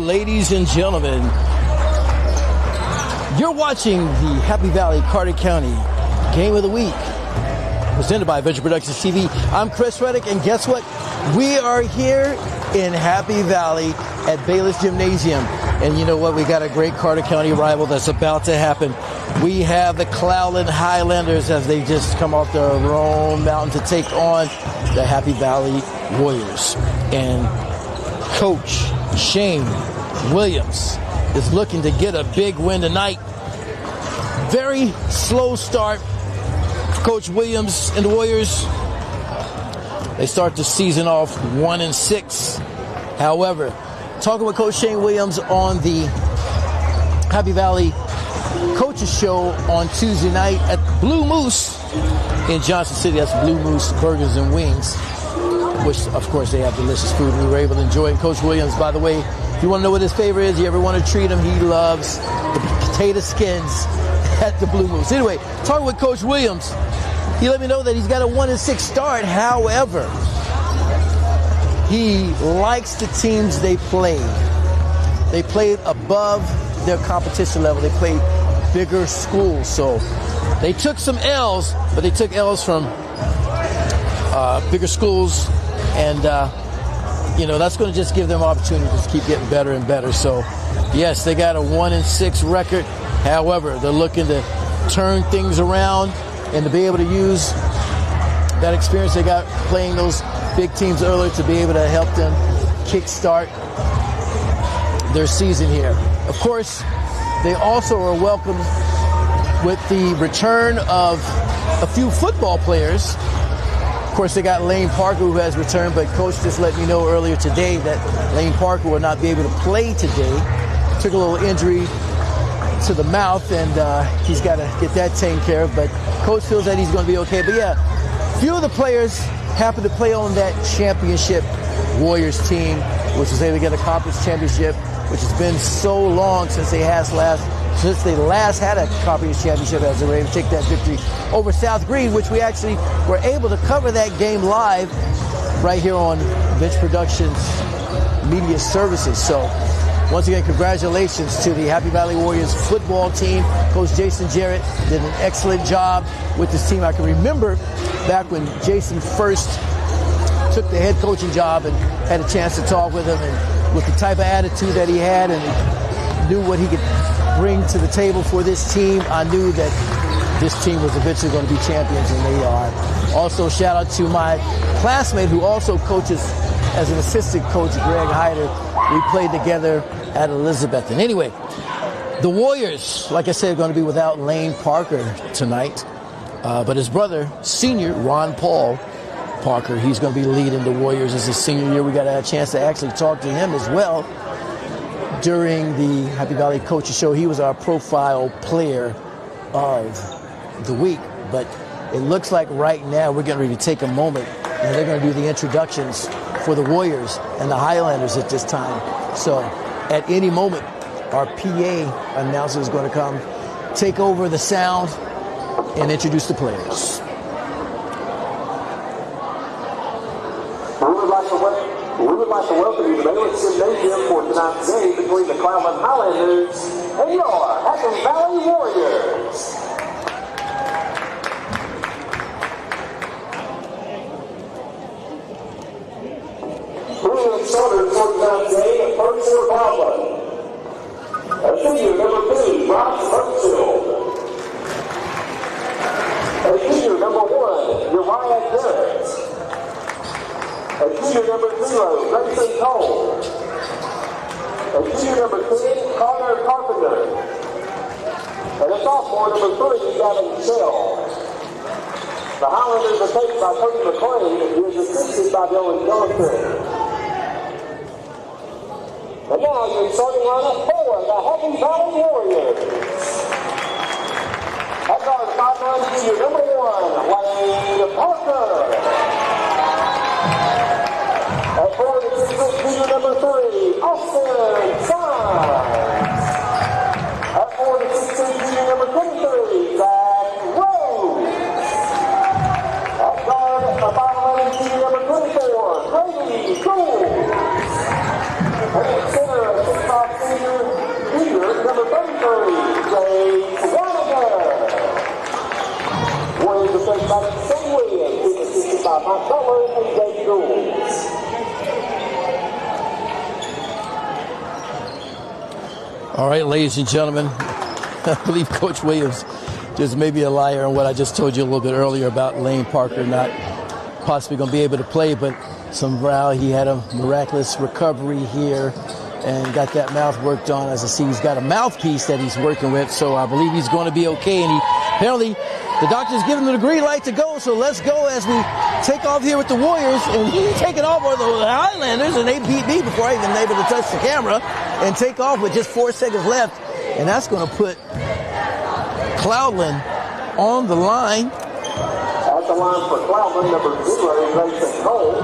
ladies and gentlemen. You're watching the Happy Valley Carter County Game of the Week, presented by Adventure Productions TV. I'm Chris Reddick, and guess what? We are here in Happy Valley at Bayless Gymnasium. And you know what? We got a great Carter County rival that's about to happen. We have the Cloudland Highlanders as they just come off the Rome Mountain to take on the Happy Valley Warriors. And Coach Shane Williams is looking to get a big win tonight. Very slow start for Coach Williams and the Warriors. They start the season off 1-6. However, talking with Coach Shane Williams on the Happy Valley Coaches Show on Tuesday night at Blue Moose in Johnson City. That's Blue Moose Burgers and Wings, which, of course, they have delicious food. We were able to enjoy it. Coach Williams, by the way, if you want to know what his favorite is, you ever want to treat him, he loves the potato skins at the Blue Moose. Anyway, talking with Coach Williams, he let me know that he's got a 1-6 start. However, he likes the teams they played. They played above their competition level. They played bigger schools. So they took some L's, but they took L's from bigger schools. And, that's going to just give them opportunities to keep getting better and better. So, yes, they got a 1-6 record. However, they're looking to turn things around and to be able to use that experience they got playing those big teams earlier to be able to help them kickstart their season here. Of course, they also are welcomed with the return of a few football players. Of course, they got Lane Parker, who has returned, but Coach just let me know earlier today that Lane Parker will not be able to play today. Took a little injury to the mouth, and he's got to get that taken care of, but Coach feels that he's going to be okay. But yeah, a few of the players happen to play on that championship Warriors team, which was able to get a conference championship, which has been so long since they last had a conference championship, as they were able to take that victory over South Green, which we actually were able to cover that game live right here on Bench Productions Media Services. So once again, congratulations to the Happy Valley Warriors football team. Coach Jason Jarrett did an excellent job with this team. I can remember back when Jason first took the head coaching job and had a chance to talk with him, and with the type of attitude that he had and knew what he could bring to the table for this team, I knew that this team was eventually going to be champions, and they are. Also, shout out to my classmate who also coaches as an assistant coach, Greg Hyder. We played together at Elizabeth. And anyway, the Warriors, like I said, are going to be without Lane Parker tonight. But his brother, senior Ron Paul Parker, he's going to be leading the Warriors as his senior year. We got a chance to actually talk to him as well during the Happy Valley Coaches Show. He was our profile player of the week. But it looks like right now we're getting ready to take a moment, and they're going to do the introductions for the Warriors and the Highlanders at this time. So at any moment, our PA announcer is going to come, take over the sound, and introduce the players. We would like to welcome you to Bayless Gymnasium for tonight's game between the Cloudland Highlanders and your Happy Valley Warriors. Starters for tonight's game, first for Cloudland. A senior number 2, Ross Burchill. A senior number 1, Uriah Garrett. A senior number 0, Grayson Cole. A senior number 10, Connor Carpenter. And a sophomore number 3, Gavin Shell. The Highlanders are coached by Coach McClain, who is assisted by Dylan Johnson. And now your starting lineup for the Happy Valley Warriors. At guard 5'9", senior number 1, Lane Parker. At forward 6'6", senior number 3, Austin Signs. At forward 6'6", senior number 23, Zach Rose. At guard 5'11", senior number 24, Brady Gould. And at center, 6'5", Butler and Jake Gould. All right, ladies and gentlemen, I believe Coach Williams just may be a liar on what I just told you a little bit earlier about Lane Parker not possibly going to be able to play, but somehow he had a miraculous recovery here and got that mouth worked on. As I see, he's got a mouthpiece that he's working with, so I believe he's going to be okay. And he apparently, the doctor's giving him the green light to go, so let's go as we take off here with the Warriors. And he's taking off with the Highlanders, and they beat me before I even able to touch the camera and take off with just 4 seconds left. And that's going to put Cloudland on the line. At the line for Cloudland, number 0, Grayson Cole.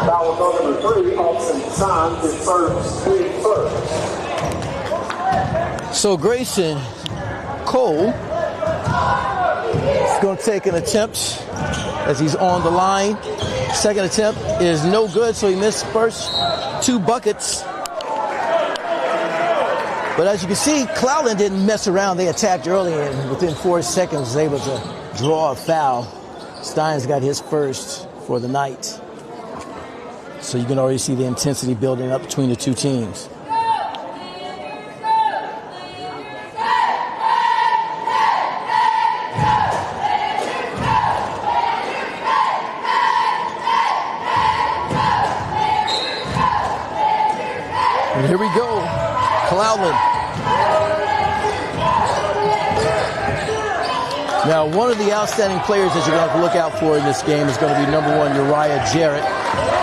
Foul on number 3, Austin Signs, his first team first. So Grayson Cole is going to take an attempt as he's on the line. Second attempt is no good, so he missed first 2 buckets. But as you can see, Cloudland didn't mess around. They attacked early, and within 4 seconds was able to draw a foul. Steins got his first for the night. So you can already see the intensity building up between the two teams. And here we go, Cloudland. Now, one of the outstanding players that you're going to have to look out for in this game is going to be number 1, Uriah Jarrett.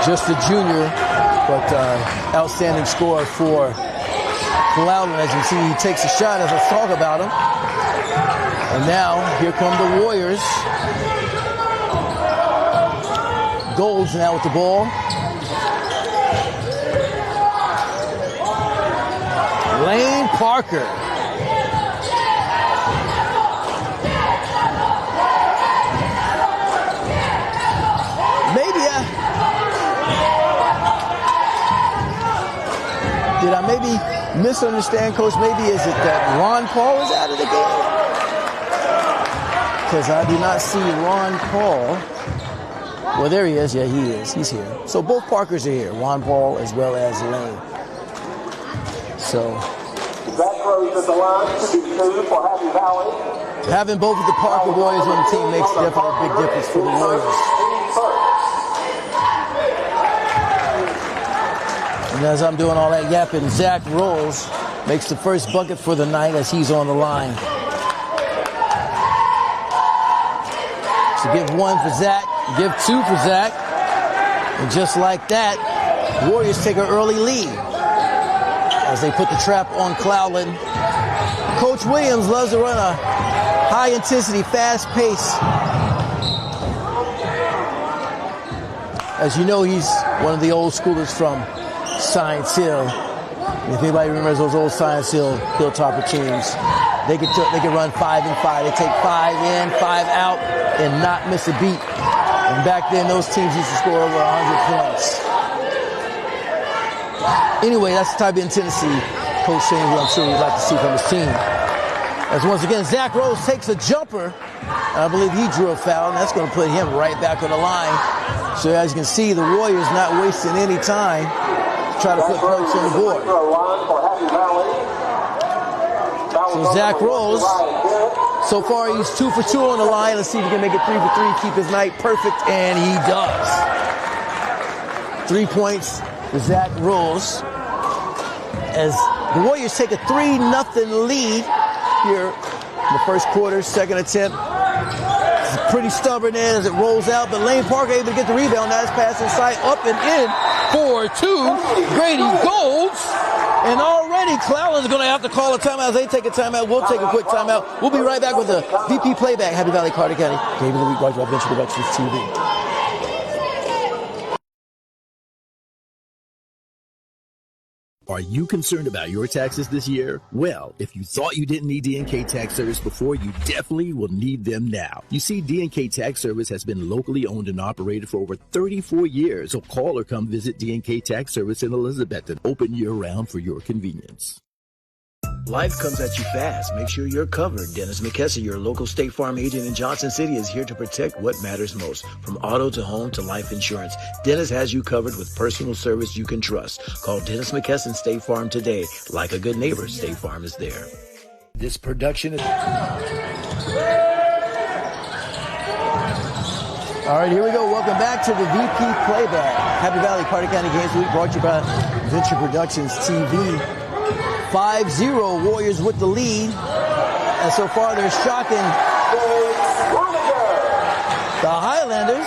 Just a junior, but outstanding scorer for Cloudland. As you see, he takes a shot as I talk about him. And now, here come the Warriors. Golds now with the ball. Lane Parker. Did I maybe misunderstand, Coach? Maybe is it that Ron Paul is out of the game? Because I do not see Ron Paul. Well, there he is. Yeah, he is. He's here. So both Parkers are here, Ron Paul as well as Lane. So Zach Rose at the line, 2 for Happy Valley. Having both of the Parker Warriors on the team makes definitely a big difference for the Warriors. And as I'm doing all that yapping, Zach Rose makes the first bucket for the night as he's on the line. So give 1 for Zach, give 2 for Zach. And just like that, Warriors take an early lead as they put the trap on Cloudland. Coach Williams loves to run a high-intensity, fast pace. As you know, he's one of the old schoolers from Science Hill. And if anybody remembers those old Science Hill Hilltopper teams, they could run 5 and 5. They take 5 in, 5 out, and not miss a beat. And back then, those teams used to score over 100 points. Anyway, that's the type of intensity Coach Shane, who I'm sure we'd like to see from his team. As once again, Zach Rose takes a jumper. And I believe he drew a foul, and that's going to put him right back on the line. So as you can see, the Warriors not wasting any time to try to put points on the board. So Zach Rose, so far he's 2 for 2 on the line. Let's see if he can make it 3 for 3, keep his night perfect, and he does. 3 points for Zach Rose as the Warriors take a 3-0 lead here in the first quarter. Second attempt. It's pretty stubborn as it rolls out, but Lane Parker able to get the rebound. Nice pass inside, up and in for 2. Grady Golds. And already Cloudland's going to have to call a timeout. As they take a timeout, we'll take a quick timeout. We'll be right back with the VP playback. Happy Valley, Carter County. David the Week, Roger Adventure Productions TV. Are you concerned about your taxes this year? Well, if you thought you didn't need D&K Tax Service before, you definitely will need them now. You see, D&K Tax Service has been locally owned and operated for over 34 years, so call or come visit D&K Tax Service in Elizabethton, open year-round for your convenience. Life comes at you fast. Make sure you're covered. Dennis McKesson, your local State Farm agent in Johnson City, is here to protect what matters most. From auto to home to life insurance, Dennis has you covered with personal service you can trust. Call Dennis McKesson State Farm today. Like a good neighbor, State Farm is there. This production is... All right, here we go. Welcome back to the VP Playback. Happy Valley Party County Games Week brought to you by Venture Productions TV. 5-0 Warriors with the lead. And so far they're shocking the Highlanders.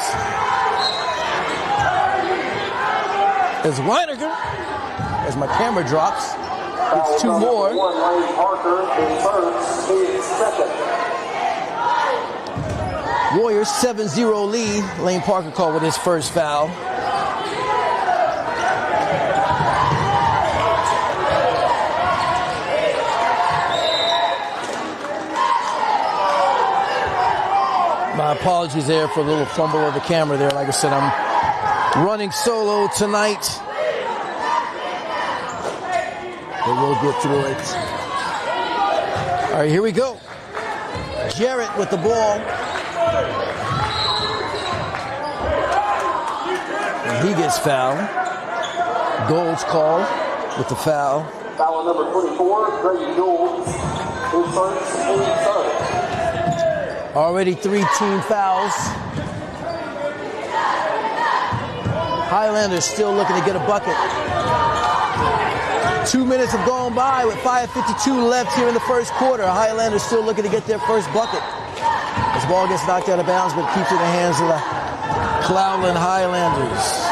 As Weininger, as my camera drops, gets two more. Warriors 7-0 lead. Lane Parker called with his first foul. My apologies there for a little fumble of the camera there. Like I said, I'm running solo tonight. But we'll get through it. All right, here we go. Jarrett with the ball. And he gets fouled. Gold's called with the foul. Foul number 24, Grady Gould. His first and third. Already 3 team fouls. Highlanders still looking to get a bucket. 2 minutes have gone by with 5:52 left here in the first quarter. Highlanders still looking to get their first bucket. This ball gets knocked out of bounds, but keeps it in the hands of the Cloudland Highlanders.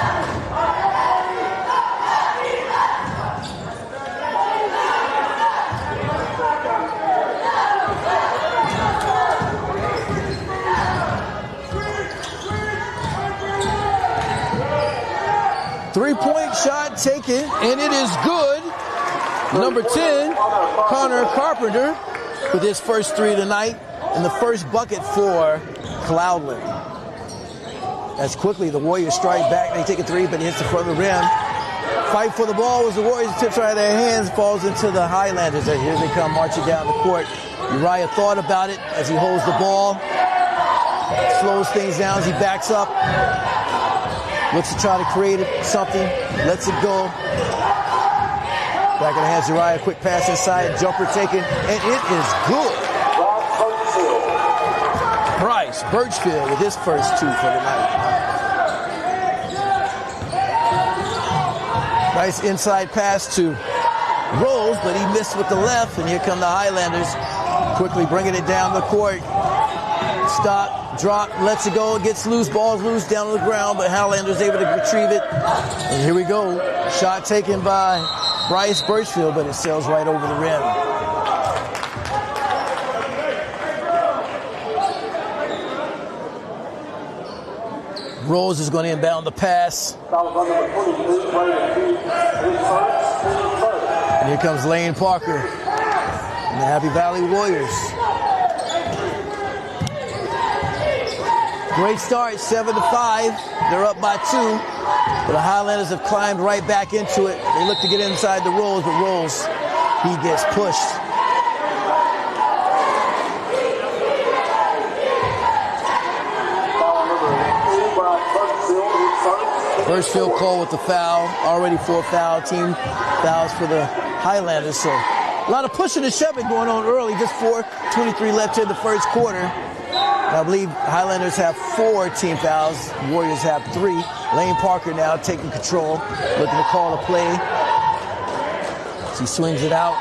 3-point shot taken, and it is good. Number 10, Connor Carpenter, with his first three of the night, and the first bucket for Cloudland. As quickly the Warriors strike back, they take a three, but it hits the front of the rim. Fight for the ball as the Warriors tips right out of their hands, falls into the Highlanders. And here they come marching down the court. Uriah thought about it as he holds the ball, slows things down as he backs up. Looks to try to create something, lets it go. Back in the hands of Uriah, quick pass inside, jumper taken, and it is good. Bryce Birchfield with his first two for the night. Nice inside pass to Rose, but he missed with the left, and here come the Highlanders, quickly bringing it down the court. Stop, drop, lets it go, gets loose, ball's loose down on the ground, but Highlanders able to retrieve it. And here we go. Shot taken by Bryce Birchfield, but it sails right over the rim. Rose is going to inbound the pass. And here comes Lane Parker and the Happy Valley Warriors. Great start, 7-5. They're up by 2. But the Highlanders have climbed right back into it. They look to get inside the Rose, but Rose, he gets pushed. Birchfield called with the foul. Already 4 team fouls for the Highlanders. So a lot of pushing and shoving going on early. Just 4:23 left in the first quarter. I believe Highlanders have 4 team fouls. Warriors have 3. Lane Parker now taking control, looking to call a play. He swings it out.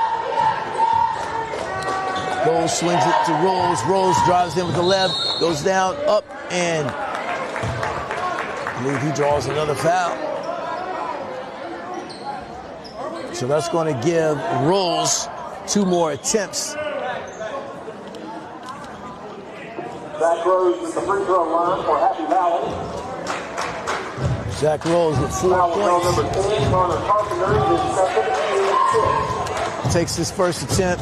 Goes, swings it to Rose. Rose drives in with the left, goes down, up, and I believe he draws another foul. So that's going to give Rose 2 more attempts. Zach Rose is the free throw line for Happy Valley. Zach Rose with 4 points. Number 10, Connor Carpenter is second. Takes his first attempt.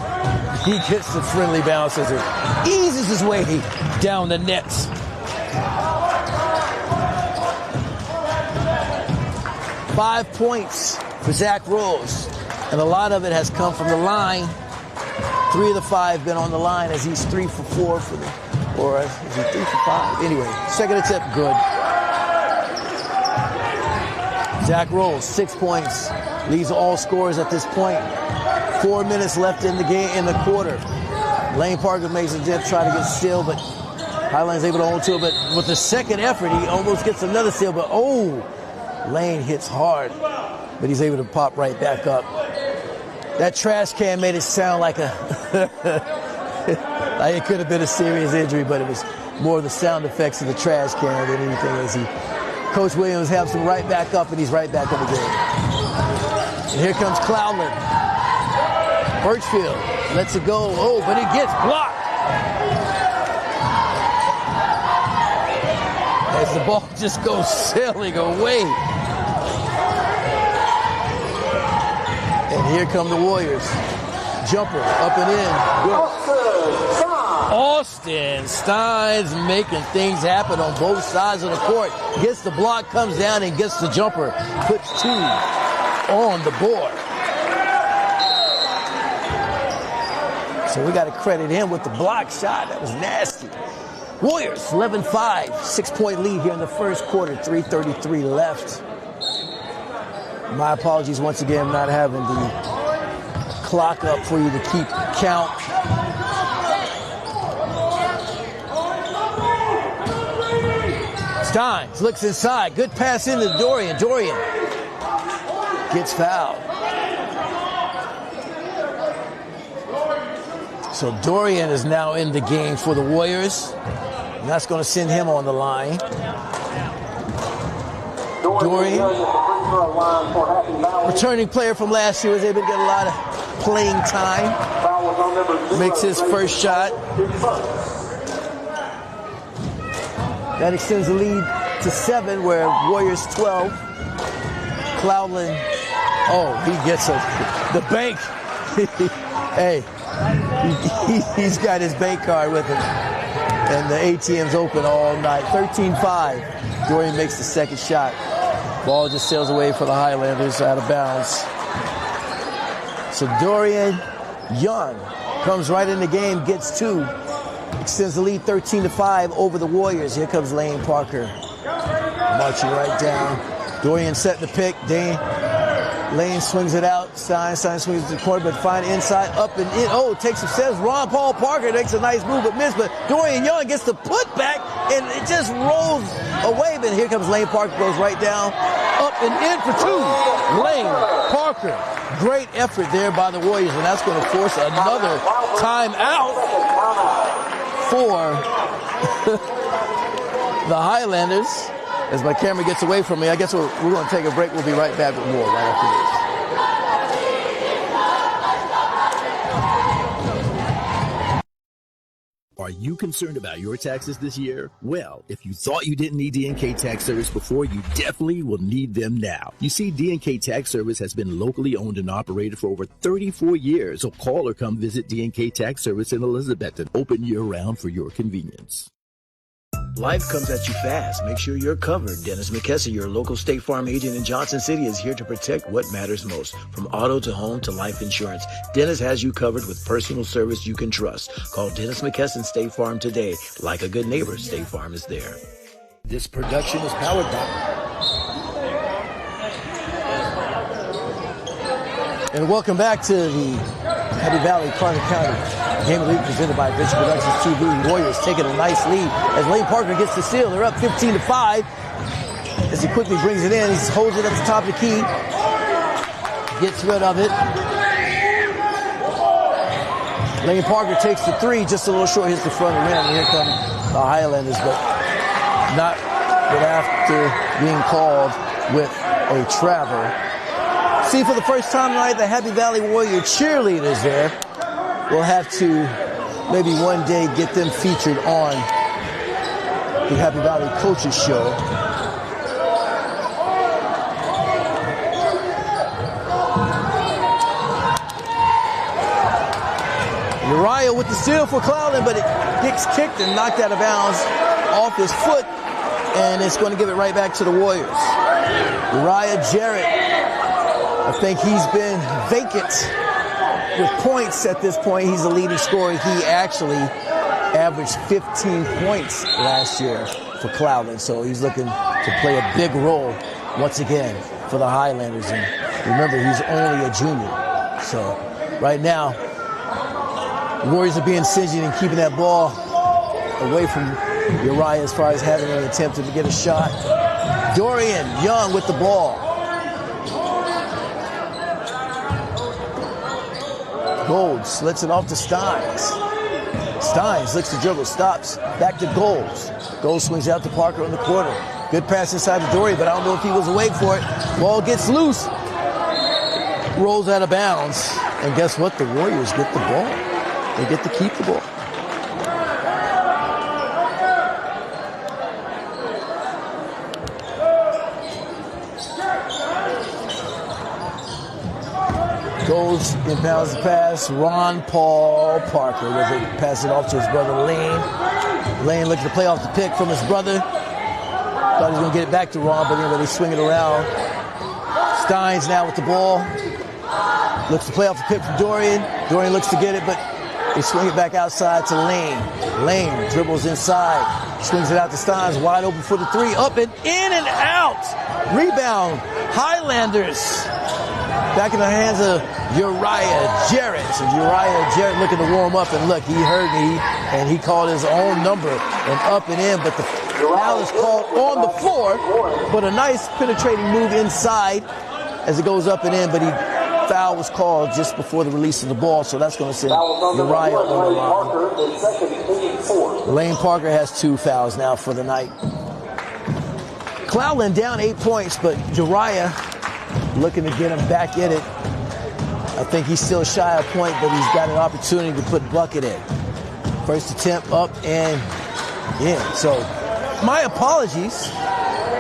He gets the friendly bounce as it eases his way down the nets. .5 points for Zach Rose. And a lot of it has come from the line. 3 of the 5 been on the line as he's 3 for 4 for the, or is he 3 for 5? Anyway, second attempt, good. Zach rolls, 6 points, leads all scorers at this point. 4 minutes left in the game, in the quarter. Lane Parker makes a dip, try to get still, but Highlanders able to hold to it. But with the second effort, he almost gets another steal. But Lane hits hard, but he's able to pop right back up. That trash can made it sound like a like it could have been a serious injury, but it was more the sound effects of the trash can than anything. As Coach Williams helps him right back up, and he's right back in the game. And here comes Cloudland. Birchfield lets it go. But he gets blocked. As the ball just goes sailing away. And here come the Warriors. Jumper up and in. Austin Stein's making things happen on both sides of the court. Gets the block, comes down, and gets the jumper. Puts 2 on the board. So we got to credit him with the block shot. That was nasty. Warriors, 11-5, 6-point lead here in the first quarter, 3:33 left. My apologies once again, not having the clock up for you to keep count. Steins looks inside, good pass into Dorian. Dorian gets fouled. So Dorian is now in the game for the Warriors. And that's going to send him on the line. Dorian, returning player from last year, was able to get a lot of playing time. Makes his first shot. That extends the lead to 7, where Warriors 12. Cloudland, he gets the bank. Hey, he's got his bank card with him. And the ATM's open all night. 13-5. Dorian makes the second shot. Ball just sails away for the Highlanders out of bounds. So Dorian Young comes right in the game, gets 2. Extends the lead 13-5 over the Warriors. Here comes Lane Parker. Marching right down. Dorian set the pick. Lane swings it out. Stein swings it to the corner, but find inside, up and in. Takes some steps. Ron Paul Parker makes a nice move, but missed. But Dorian Young gets the putback, and it just rolls away. But here comes Lane Parker, goes right down, up and in for 2. Lane Parker. Great effort there by the Warriors, and that's going to force another timeout for the Highlanders. As my camera gets away from me, I guess we're going to take a break. We'll be right back with more right after this. Are you concerned about your taxes this year? Well, if you thought you didn't need D&K Tax Service before, you definitely will need them now. You see, D&K Tax Service has been locally owned and operated for over 34 years. So call or come visit D&K Tax Service in Elizabethton, open year-round for your convenience. Life comes at you fast. Make sure you're covered. Dennis McKesson, your local State Farm agent in Johnson City, is here to protect what matters most. From auto to home to life insurance, Dennis has you covered with personal service you can trust. Call Dennis McKesson State Farm today. Like a good neighbor, State Farm is there. This production is powered by... And welcome back to the Happy Valley, Carter County Game of the Week presented by Venture Productions TV. Warriors taking a nice lead as Lane Parker gets the steal. They're up 15-5. As he quickly brings it in, he holds it at the top of the key. Gets rid of it. Lane Parker takes the 3, just a little short, hits the front of the rim. And here come the Highlanders, but not after being called with a travel. See, for the first time tonight, the Happy Valley Warrior cheerleaders there. We'll have to maybe one day get them featured on the Happy Valley Coaches Show. Uriah with the steal for Cloudland, but it gets kicked and knocked out of bounds off his foot, and it's going to give it right back to the Warriors. Uriah Jarrett, I think he's been vacant with points at this point, he's the leading scorer. He actually averaged 15 points last year for Cloudland, so he's looking to play a big role once again for the Highlanders. And remember, he's only a junior. So right now, the Warriors are being stingy and keeping that ball away from Uriah as far as having an attempt to get a shot. Dorian Young with the ball. Gold slits it off to Steins. Steins looks to dribble, stops, back to Golds. Golds swings out to Parker on the corner. Good pass inside to Dorian, but I don't know if he was awake for it. Ball gets loose. Rolls out of bounds. And guess what? The Warriors get the ball. They get to keep the ball. Goes, inbounds the pass. Ron Paul Parker with it. Pass it off to his brother Lane. Lane looking to play off the pick from his brother. Thought he was going to get it back to Ron, but anyway, they swing it around. Steins now with the ball. Looks to play off the pick from Dorian. Dorian looks to get it, but they swing it back outside to Lane. Lane dribbles inside. Swings it out to Steins. Wide open for the three. Up and in and out. Rebound. Highlanders. Back in the hands of Uriah Jarrett. And Uriah Jarrett looking to warm up, and look, he heard me, and he called his own number and up and in, but the foul is called on the floor, but a nice penetrating move inside as it goes up and in, but foul was called just before the release of the ball, so that's going to send Uriah on the line. Lane Parker has 2 fouls now for the night. Cloudland down 8 points, but Uriah looking to get him back in it. I think he's still shy of a point, but he's got an opportunity to put bucket in. First attempt up and in. So my apologies.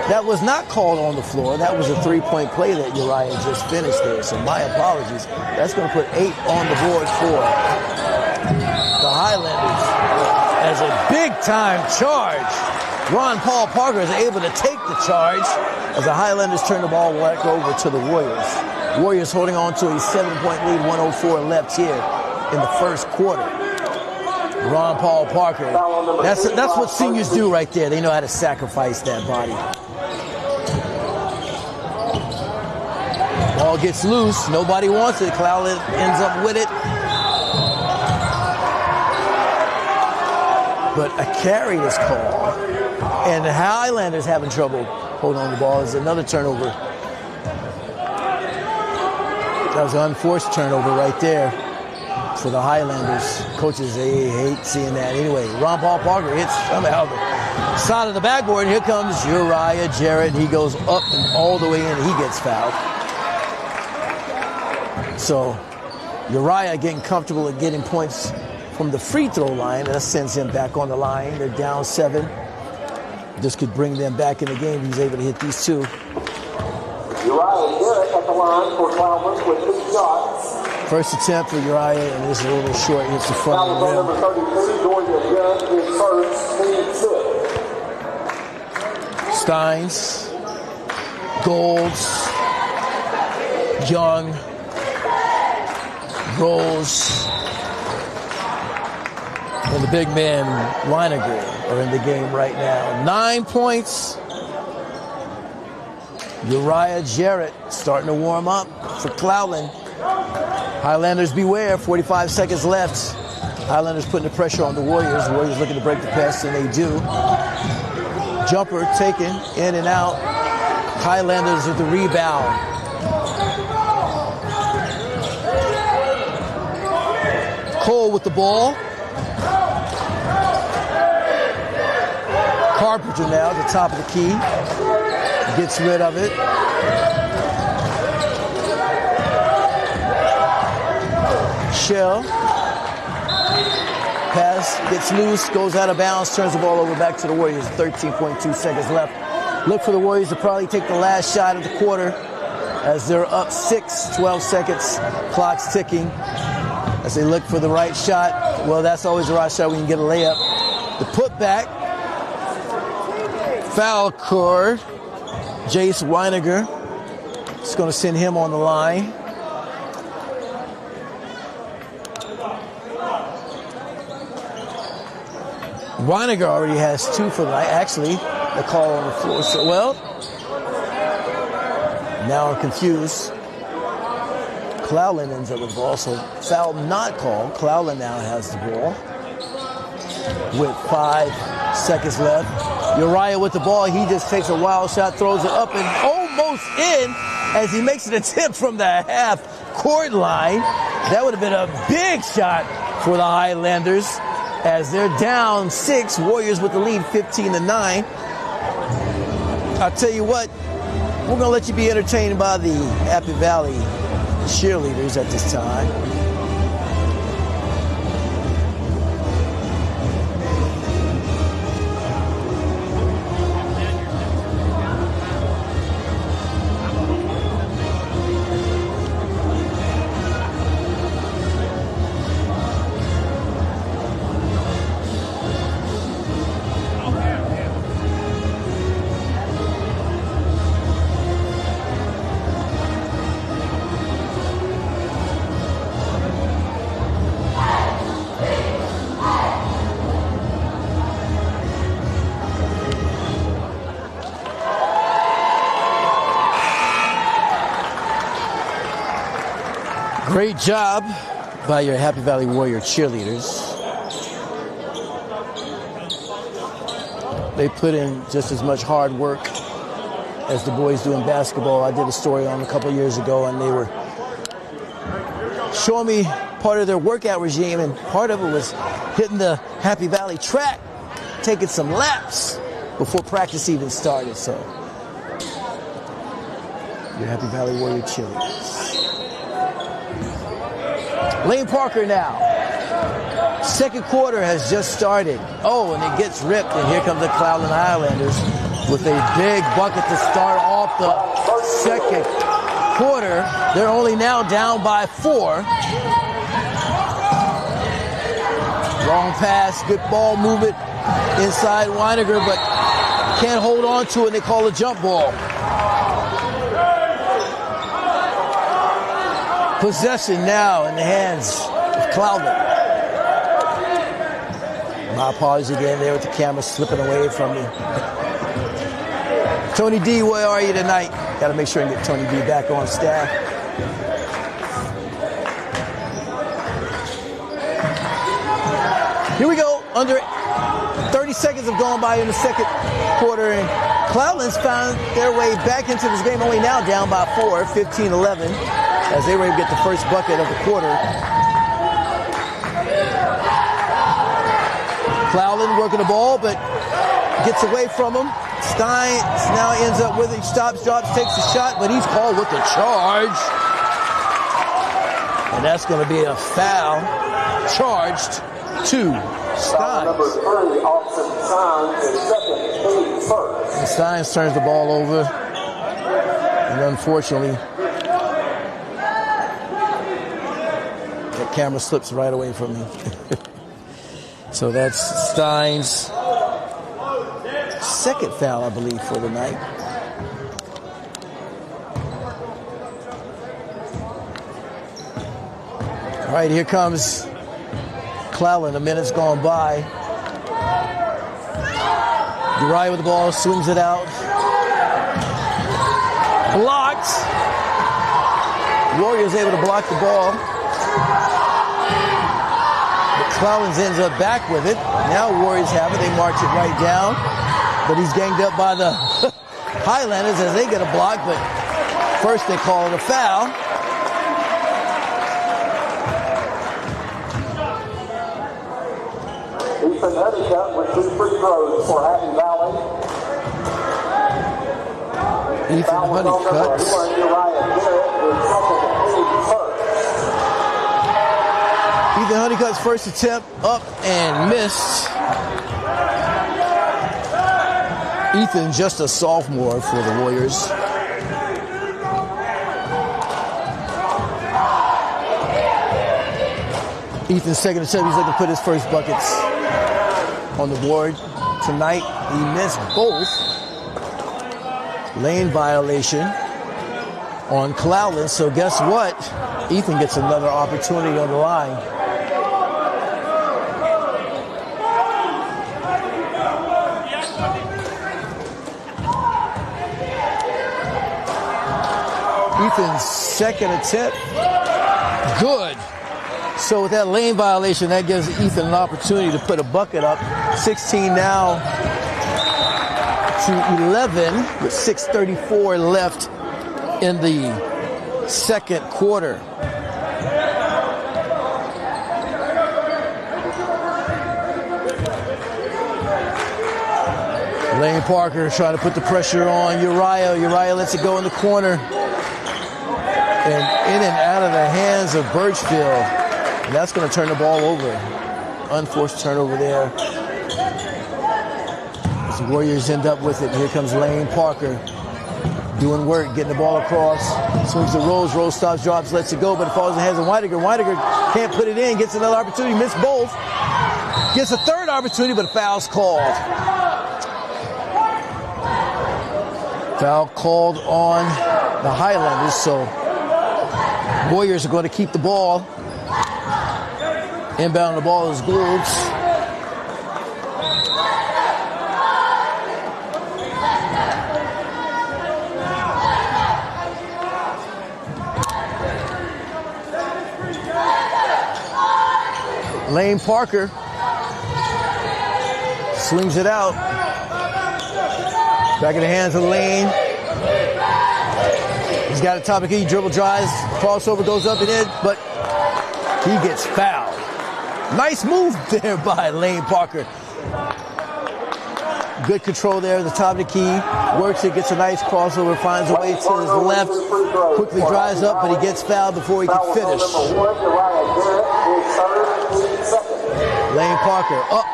That was not called on the floor. That was a 3-point play that Uriah just finished there. So my apologies. That's going to put 8 on the board for the Highlanders as a big-time charge. Ron Paul Parker is able to take the charge as the Highlanders turn the ball back over to the Warriors. Warriors holding on to a 7-point lead, 1:04 left here in the first quarter. Ron Paul Parker. That's what seniors do right there. They know how to sacrifice that body. Ball gets loose. Nobody wants it. Cloudland ends up with it. But a carry is called. And the Highlanders having trouble holding on the ball. Is another turnover. That was an unforced turnover right there for the Highlanders. Coaches, they hate seeing that. Anyway, Ron Paul Parker hits somehow the side of the backboard. Here comes Uriah Jarrett. He goes up and all the way in. He gets fouled. So Uriah getting comfortable at getting points from the free throw line. That sends him back on the line. They're down 7. This could bring them back in the game. He's able to hit these 2. Uriah Jarrett at the line for Cloudland with 2 shots. First attempt for Uriah, and this is a little short. Hits the front of the rim. Number 33, Dorian Young is first, team 6. Steins, Golds, Young, Rose, and the big man, Weiniger, are in the game right now. 9 points. Uriah Jarrett starting to warm up for Cloudland. Highlanders beware, 45 seconds left. Highlanders putting the pressure on the Warriors. Warriors looking to break the pass, and they do. Jumper taken in and out. Highlanders with the rebound. Cole with the ball. Carpenter now at the top of the key. Gets rid of it. Shell. Pass gets loose, goes out of bounds, turns the ball over back to the Warriors. 13.2 seconds left. Look for the Warriors to probably take the last shot of the quarter as they're up 6, 12 seconds. Clock's ticking as they look for the right shot. Well, that's always the right shot when you get a layup. The putback. Foul cord. Jace Weiniger. It's going to send him on the line. Weiniger already has 2 for the night. Actually, the call on the floor. So, well, now I'm confused. Cloudland ends up with the ball, so foul not called. Cloudland now has the ball with 5 seconds left. Uriah with the ball. He just takes a wild shot, throws it up and almost in as he makes an attempt from the half-court line. That would have been a big shot for the Highlanders as they're down 6. Warriors with the lead 15-9. I'll tell you what, we're going to let you be entertained by the Happy Valley cheerleaders at this time. Great job by your Happy Valley Warrior cheerleaders. They put in just as much hard work as the boys do in basketball. I did a story on a couple years ago, and they were showing me part of their workout regime, and part of it was hitting the Happy Valley track, taking some laps before practice even started. So, your Happy Valley Warrior cheerleaders. Lane Parker now. Second quarter has just started. Oh, and it gets ripped, and here comes the Cloudland Highlanders with a big bucket to start off the second quarter. They're only now down by 4. Long pass, good ball movement inside Weiniger, but can't hold on to it, and they call a jump ball. Possession now in the hands of Cloudland. My apologies again there with the camera slipping away from me. Tony D, where are you tonight? Got to make sure and get Tony D back on staff. Here we go. Under 30 seconds have gone by in the second quarter, and Cloudland's found their way back into this game, only now down by 4, 15-11. As they were able to get the first bucket of the quarter. Cloudland working the ball, but gets away from him. Steins now ends up with it. Stops, drops, takes the shot, but he's called with the charge. And that's going to be a foul. Charged to Steins. Number 3, Austin Steins, is second, Steve first. And Steins turns the ball over. And unfortunately, camera slips right away from me. So that's Steins' second foul, I believe, for the night. All right, here comes Cloudland. A minute's gone by. Uriah with the ball, swings it out. Blocked. Warriors able to block the ball. Cloudland ends up back with it. Now Warriors have it. They march it right down. But he's ganged up by the Highlanders as they get a block. But first they call it a foul. Ethan Honeycutt with 2 free throws for Happy Valley. Ethan Honeycutt. Ethan Honeycutt's first attempt up and missed. Ethan, just a sophomore for the Warriors. Ethan's second attempt, he's looking to put his first buckets on the board tonight. He missed both. Lane violation on Cloudland, so guess what? Ethan gets another opportunity on the line. Ethan's second attempt. Good. So with that lane violation, that gives Ethan an opportunity to put a bucket up. 16 now to 11 with 6:34 left in the second quarter. Lane Parker trying to put the pressure on Uriah. Uriah lets it go in the corner. And in and out of the hands of Birchfield. And that's going to turn the ball over. Unforced turnover there. As the Warriors end up with it. Here comes Lane Parker. Doing work, getting the ball across. Swings the rolls, stops, drops, lets it go, but it falls in the hands of Weidiger. Weidiger can't put it in, gets another opportunity, missed both. Gets a third opportunity, but a foul's called. Foul called on the Highlanders, so Warriors are going to keep the ball. Inbound the ball is Goulds. Lane Parker swings it out. Back in the hands of Lane. He's got a top of the key, dribble drives, crossover goes up and in, but he gets fouled. Nice move there by Lane Parker. Good control there, the top of the key. Works it, gets a nice crossover, finds a way to his left. Quickly drives up, but he gets fouled before he can finish. Lane Parker up.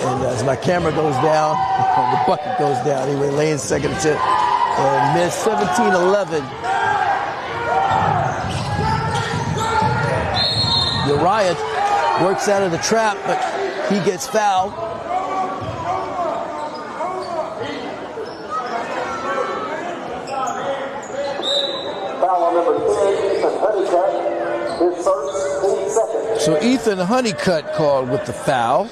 And as my camera goes down, the bucket goes down. Anyway, Lane's second attempt and missed. 17-11. Uriah works out of the trap, but he gets fouled. Foul on number 10, Ethan Honeycutt. His first, 8 seconds. So Ethan Honeycutt called with the foul.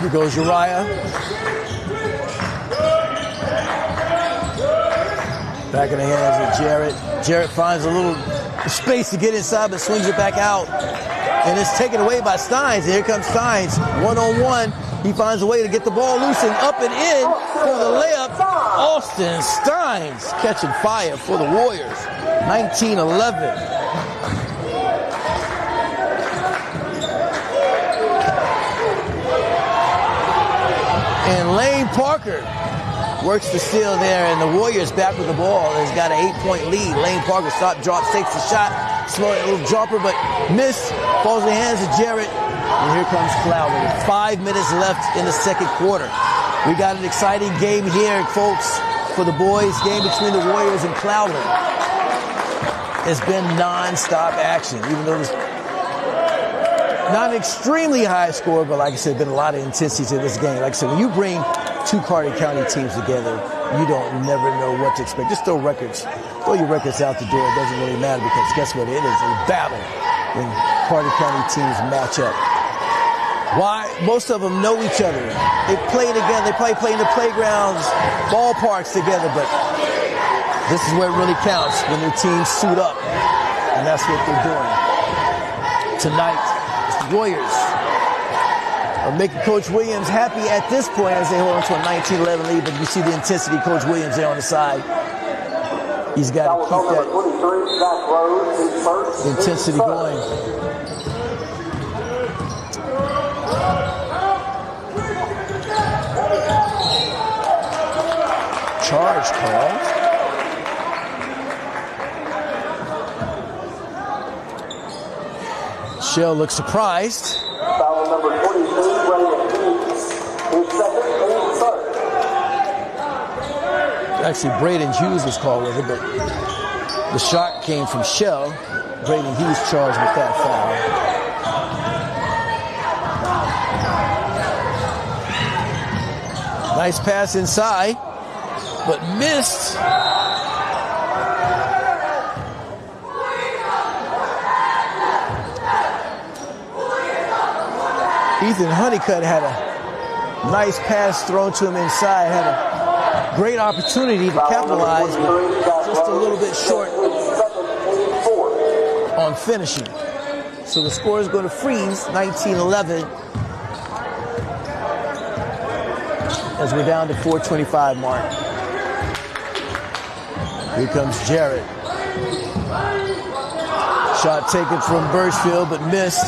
Here goes Uriah. Back in the hands of Jarrett. Jarrett finds a little space to get inside, but swings it back out. And it's taken away by Steins. And here comes Steins, one-on-one. He finds a way to get the ball loose and up and in for the layup. Austin Steins catching fire for the Warriors. 19-11. And Lane Parker works the steal there, and the Warriors back with the ball. He's got an 8-point lead. Lane Parker stop, drops, takes the shot, slow a little jumper, but missed. Falls in the hands of Jarrett. And here comes Cloudland. 5 minutes left in the second quarter. We got an exciting game here, folks, for the boys. Game between the Warriors and Cloudland. It's been non-stop action, even though it's not an extremely high score, but like I said, been a lot of intensity to this game. Like I said, when you bring two Carter County teams together, you don't never know what to expect. Just throw your records out the door. It doesn't really matter, because guess what? It is a battle when Carter County teams match up. Why? Most of them know each other. They play together. They play in the playgrounds, ballparks together, but this is where it really counts, when their teams suit up. And that's what they're doing tonight. The Warriors are making Coach Williams happy at this point as they hold on to a 19-11 lead, but you see the intensity. Coach Williams there on the side. He's got to keep that intensity going. Charge called. Shell looks surprised. Foul number 22, Brandon Hughes. His second and third. Actually, Braden Hughes was called with it, but the shot came from Shell. Braden Hughes charged with that foul. Nice pass inside, but missed. Ethan Honeycutt had a nice pass thrown to him inside, had a great opportunity to capitalize, but just a little bit short on finishing. So the score is going to freeze, 19-11, as we're down to 4:25 mark. Here comes Jarrett. Shot taken from Birchfield, but missed.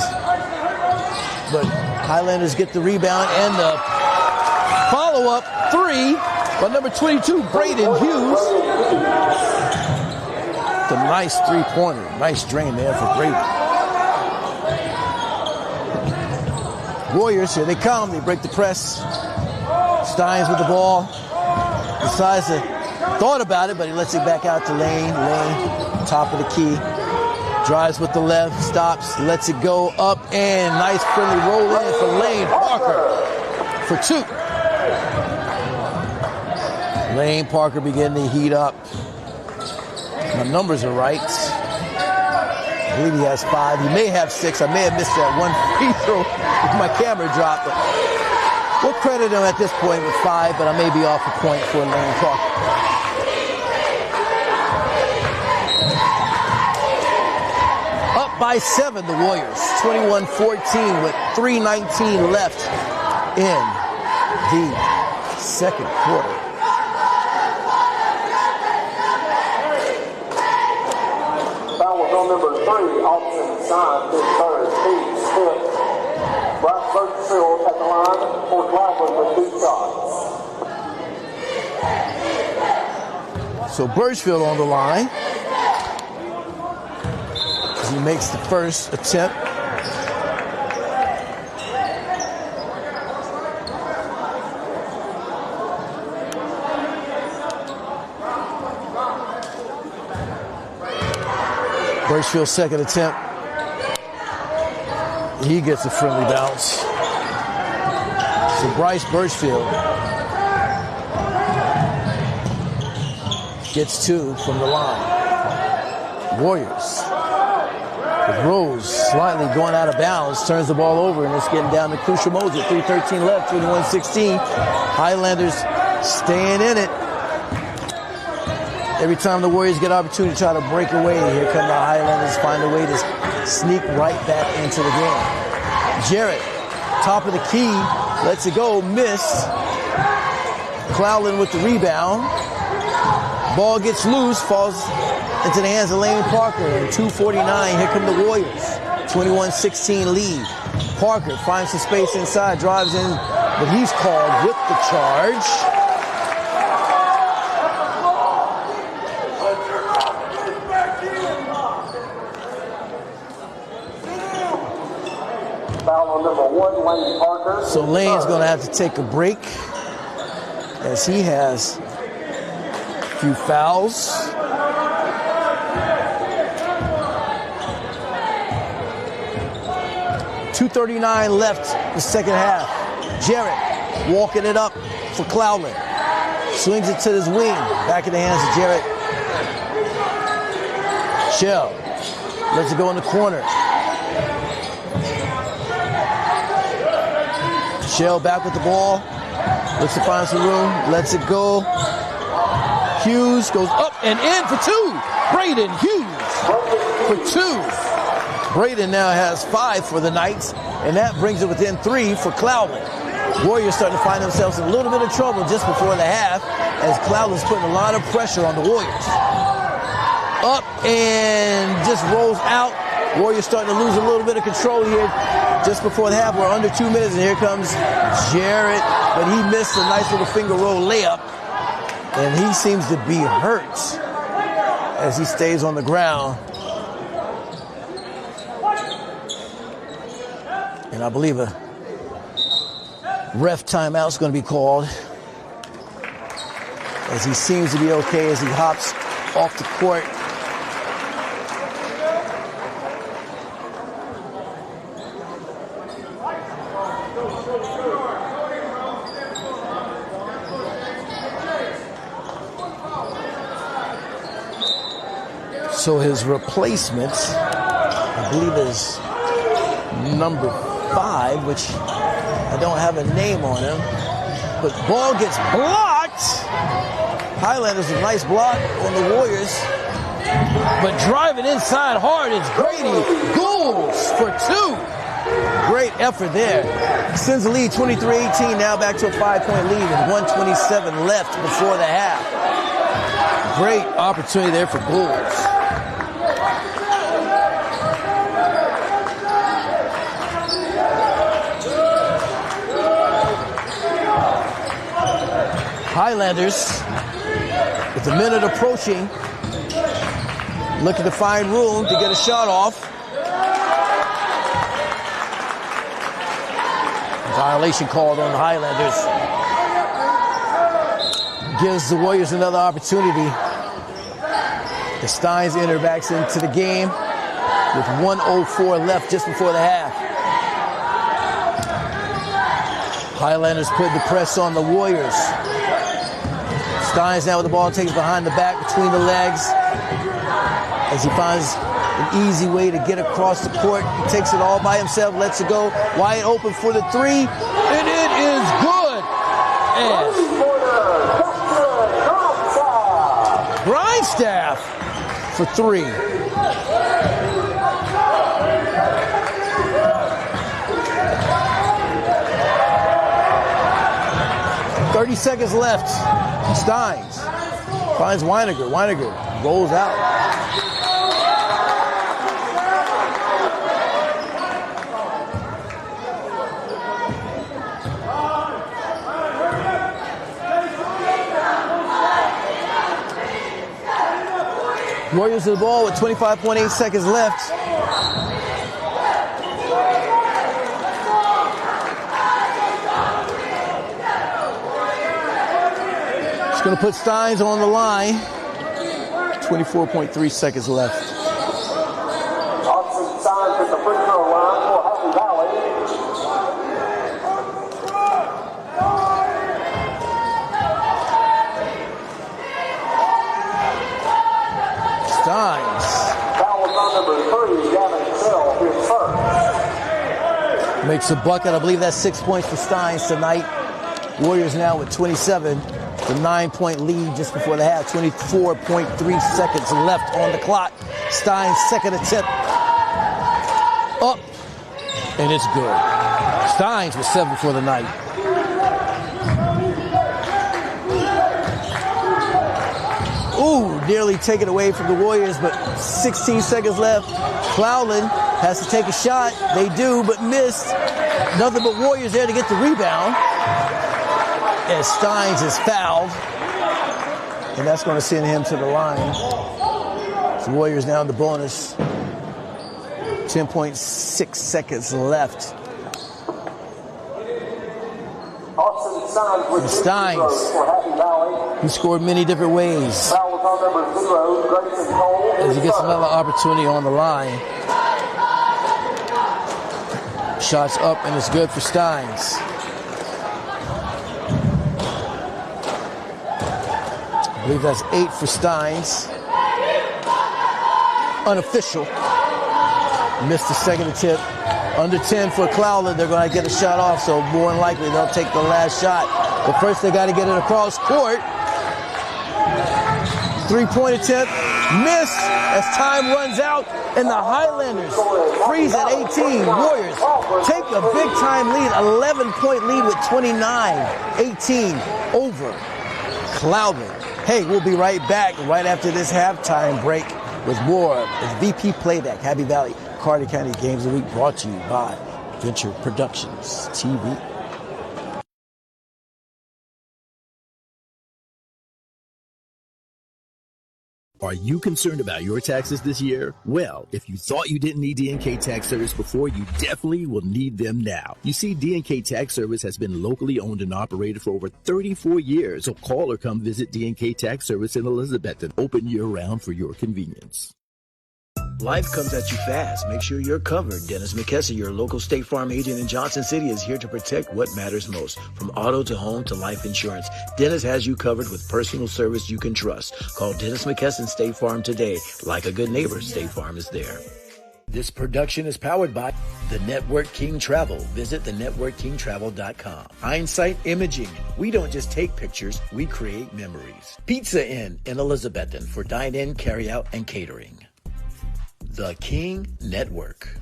But Highlanders get the rebound and the follow-up three by number 22, Braden Hughes. The nice three-pointer. Nice drain there for Braden. Warriors, here they come. They break the press. Steins with the ball. Decides to, thought about it, but he lets it back out to Lane. Lane, top of the key. Drives with the left, stops, lets it go up, and nice friendly roll in for Lane Parker for two. Lane Parker beginning to heat up. My numbers are right. I believe he has 5. He may have 6. I may have missed that one free throw with my camera dropped. But we'll credit him at this point with 5, but I may be off a point for Lane Parker. Up by 7, the Warriors. 21-14 with 3:19 left in the second quarter. Number 3, Austin Stein, his third, Steve Smith. Bryce Birchfield at the line for Cloudland with 2 shots. So Birchfield on the line. As he makes the first attempt. Birchfield's second attempt. He gets a friendly bounce. So Bryce Birchfield gets 2 from the line. Warriors with Rose slightly going out of bounds, turns the ball over, and it's getting down to Crucial Moser. 3:13 left, 21-16. Highlanders staying in it. Every time the Warriors get opportunity to try to break away, here come the Highlanders, find a way to sneak right back into the game. Jarrett, top of the key, lets it go, missed. Cloudland with the rebound. Ball gets loose, falls into the hands of Lane Parker. And 2:49, here come the Warriors. 21-16 lead. Parker finds some space inside, drives in, but he's called with the charge. So Lane's going to have to take a break as he has a few fouls. .239 left the second half. Jarrett walking it up for Cloudland. Swings it to his wing. Back in the hands of Jarrett. Shell lets it go in the corner. Shell back with the ball. Looks to find some room. Lets it go. Hughes goes up and in for 2. Braden Hughes for 2. Braden now has 5 for the Knights, and that brings it within 3 for Cloudland. Warriors starting to find themselves in a little bit of trouble just before the half, as Cloudland's putting a lot of pressure on the Warriors. Up and just rolls out. Warriors starting to lose a little bit of control here just before the half. We're under 2 minutes, and here comes Jarrett, but he missed a nice little finger roll layup, and he seems to be hurt as he stays on the ground. And I believe a ref timeout is going to be called, as he seems to be okay as he hops off the court. So his replacement, I believe, is number 5, which I don't have a name on him. But ball gets blocked. Highlanders, a nice block on the Warriors. But driving inside hard is Grady. Goals for 2. Great effort there. Extends the lead 23-18, now back to a 5-point lead with 1:27 left before the half. Great opportunity there for goals. Highlanders, with a minute approaching, looking to find room to get a shot off. Violation called on the Highlanders. Gives the Warriors another opportunity. The Steins enter back into the game with 1:04 left just before the half. Highlanders put the press on the Warriors. Steins now with the ball, takes behind the back between the legs as he finds an easy way to get across the court. He takes it all by himself, lets it go wide open for the 3, and it is good. And Grindstaff for 3. "30 seconds left. Steins finds Weiniger. Weiniger rolls out. Warriors to the ball with 25.8 seconds left. It's going to put Steins on the line. 24.3 seconds left. Austin Steins at the free throw line for Happy Valley. Steins. Foul was on number 3, Gavin Hill, his first. Makes a bucket. I believe that's 6 points for Steins tonight. Warriors now with 27. The 9-point lead just before the half. 24.3 seconds left on the clock. Steins' second attempt. Up. And it's good. Steins with 7 for the night. Ooh, nearly taken away from the Warriors, but 16 seconds left. Cloudland has to take a shot. They do, but missed. Nothing but Warriors there to get the rebound. As Steins is fouled. And that's going to send him to the line. The Warriors now in the bonus. 10.6 seconds left. Austin Steins with Steins. for Happy Valley. He scored many different ways. Foul was on number 0, Grayson Cole. As he gets another opportunity on the line. Shots up, and it's good for Steins. I believe that's 8 for Steins. Unofficial. Missed the second attempt. Under 10 for Cloudland. They're going to get a shot off, so more than likely they'll take the last shot. But first they got to get it across court. 3-point attempt. Missed as time runs out, and the Highlanders freeze at 18. Warriors take a big-time lead, 11-point lead with 29-18 over Cloudland. Hey, we'll be right back right after this halftime break with more of VP Playback, Happy Valley, Carter County Games of the Week, brought to you by Venture Productions TV. Are you concerned about your taxes this year? Well, if you thought you didn't need DNK Tax Service before, you definitely will need them now. You see, DNK Tax Service has been locally owned and operated for over 34 years. So call or come visit DNK Tax Service in Elizabethton, open year-round for your convenience. Life comes at you fast. Make sure you're covered. Dennis McKesson, your local State Farm agent in Johnson City, is here to protect what matters most. From auto to home to life insurance, Dennis has you covered with personal service you can trust. Call Dennis McKesson State Farm today. Like a good neighbor, State Farm is there. This production is powered by the Network King Travel. Visit thenetworkkingtravel.com. Hindsight Imaging. We don't just take pictures, we create memories. Pizza Inn in Elizabethton for dine-in, carry-out, and catering. The King Network.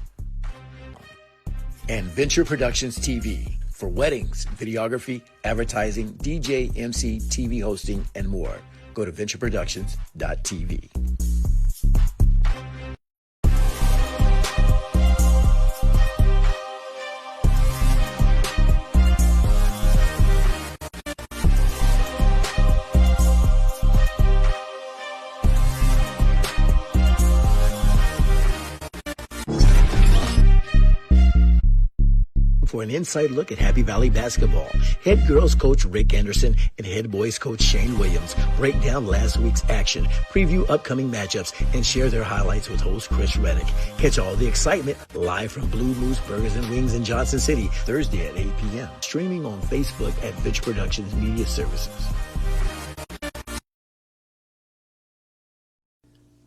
And Venture Productions TV for weddings, videography, advertising, DJ, MC, TV hosting, and more. Go to ventureproductions.tv. For an inside look at Happy Valley basketball, head girls coach Rick Anderson and head boys coach Shane Williams break down last week's action, preview upcoming matchups, and share their highlights with host Chris Reddick. Catch all the excitement live from Blue Moose Burgers and Wings in Johnson City, Thursday at 8 p.m. Streaming on Facebook at Venture Productions Media Services.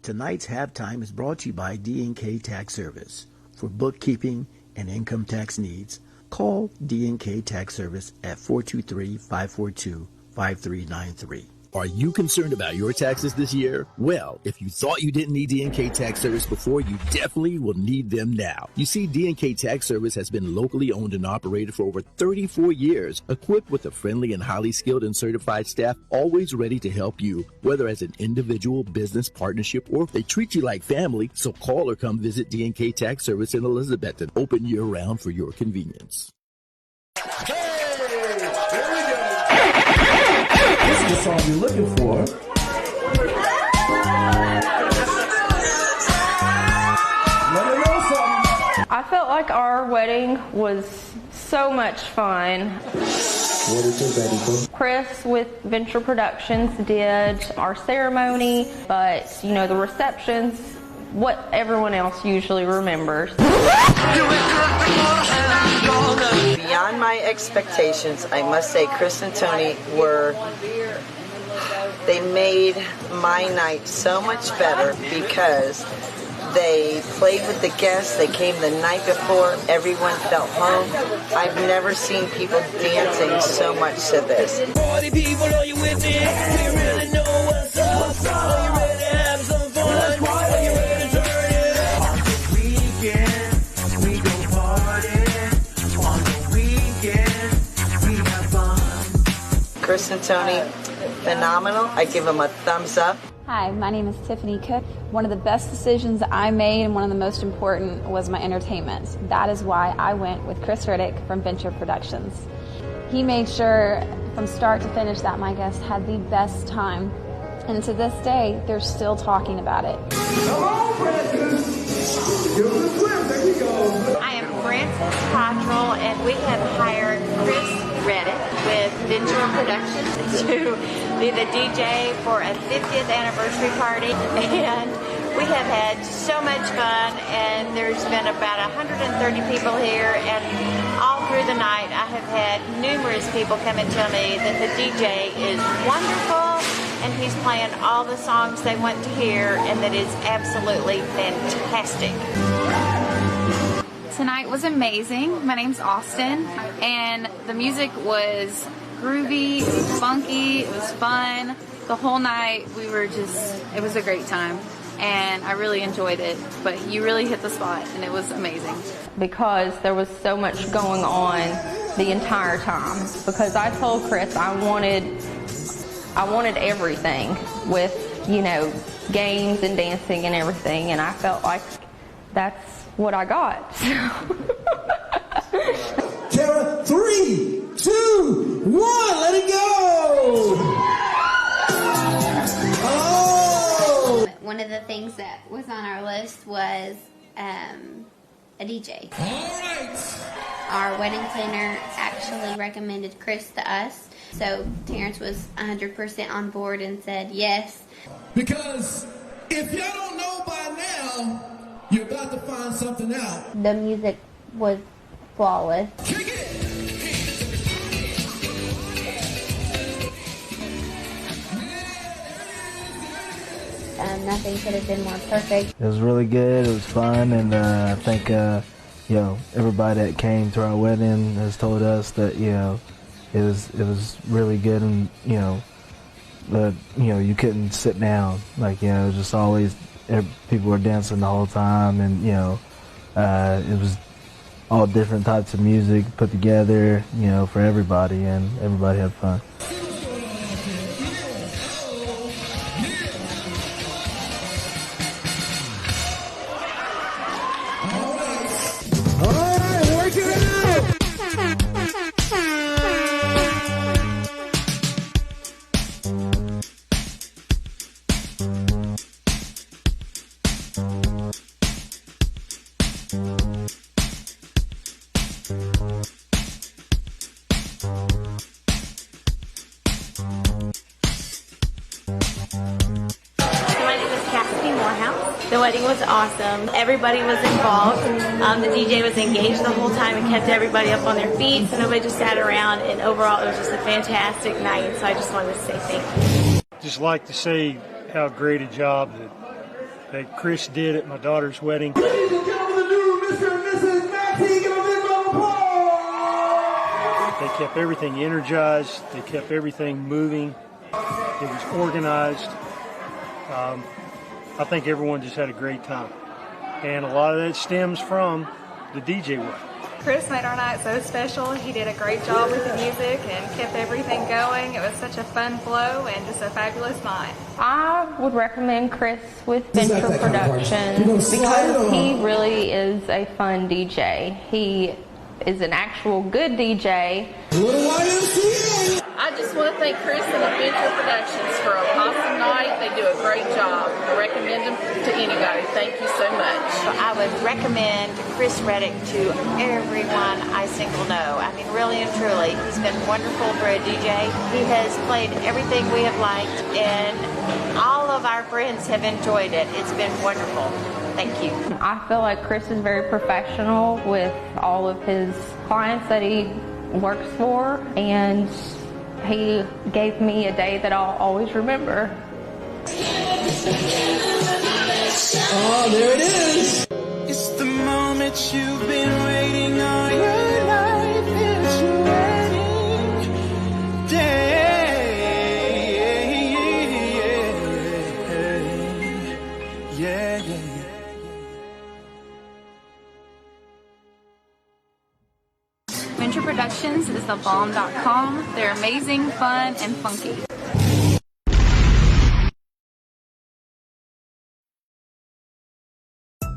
Tonight's halftime is brought to you by D&K Tax Service. For bookkeeping and income tax needs, call D&K Tax Service at 423-542-5393. Are you concerned about your taxes this year? Well, if you thought you didn't need D&K Tax Service before, you definitely will need them now. You see, D&K Tax Service has been locally owned and operated for over 34 years, equipped with a friendly and highly skilled and certified staff, always ready to help you, whether as an individual, business, partnership, or if they treat you like family. So call or come visit D&K Tax Service in Elizabethton, open year-round for your convenience. This is the song you're looking for. Let me know something. I felt like our wedding was so much fun. What is it, Betty? Chris with Venture Productions did our ceremony, but the reception's what everyone else usually remembers. Beyond my expectations, I must say Chris and Tony they made my night so much better because they played with the guests. They came the night before. Everyone felt home. I've never seen people dancing so much to this. 40 people, are you with me? We really know what's up. Are you ready to have some fun? Are you ready to turn it up? On the weekend, we go party. On the weekend, we have fun. Chris and Tony, phenomenal. I give them a thumbs up. Hi, my name is Tiffany Cook. One of the best decisions I made and one of the most important was my entertainment. That is why I went with Chris Riddick from Venture Productions. He made sure from start to finish that my guests had the best time. And to this day, they're still talking about it. Come on, Francis. Give us a clip. There you go. I am Frances Cottrell, and we have hired Chris Reddick with Venture Productions to be the DJ for a 50th anniversary party, and we have had so much fun, and there's been about 130 people here, and all through the night I have had numerous people come and tell me that the DJ is wonderful and he's playing all the songs they want to hear, and that is absolutely fantastic. Tonight was amazing. My name's Austin, and the music was groovy, it was funky, it was fun. The whole night it was a great time, and I really enjoyed it. But you really hit the spot, and it was amazing. Because there was so much going on the entire time. Because I told Chris I wanted everything with, games and dancing and everything, and I felt like that's what I got. Tara, 3, 2, 1, let it go! Oh! One of the things that was on our list was a DJ. All right. Our wedding planner actually recommended Chris to us, so Terrence was 100% on board and said yes. Because if y'all don't know by now, you're about to find something out. The music was flawless. Kick it! nothing could have been more perfect. It was really good. It was fun, and I think everybody that came to our wedding has told us that it was really good, and you couldn't sit down. Like it was just always people were dancing the whole time, and it was all different types of music put together, for everybody, and everybody had fun. The wedding was awesome. Everybody was involved. The DJ was engaged the whole time and kept everybody up on their feet, so nobody just sat around. And overall, it was just a fantastic night. So I just wanted to say thank you. Just like to say how great a job that Chris did at my daughter's wedding. Ladies and gentlemen, the new Mr. and Mrs. Mattey, give a big round of applause. They kept everything energized. They kept everything moving. It was organized. I think everyone just had a great time. And a lot of that stems from the DJ work. Chris made our night so special. He did a great job with the music and kept everything going. It was such a fun flow and just a fabulous night. I would recommend Chris with Venture Productions because he really is a fun DJ. He is an actual good DJ. I just want to thank Chris and Adventure Productions for an awesome night. They do a great job. I recommend them to anybody. Thank you so much. I would recommend Chris Reddick to everyone I single know. I mean, really and truly, he's been wonderful for a DJ. He has played everything we have liked, and all of our friends have enjoyed it. It's been wonderful. Thank you. I feel like Chris is very professional with all of his clients that he works for, and he gave me a day that I'll always remember. Oh, there it is. It's the moment you've been waiting all your life. It's your wedding day. Yeah. Venture Productions is thebomb.com. They're amazing, fun, and funky.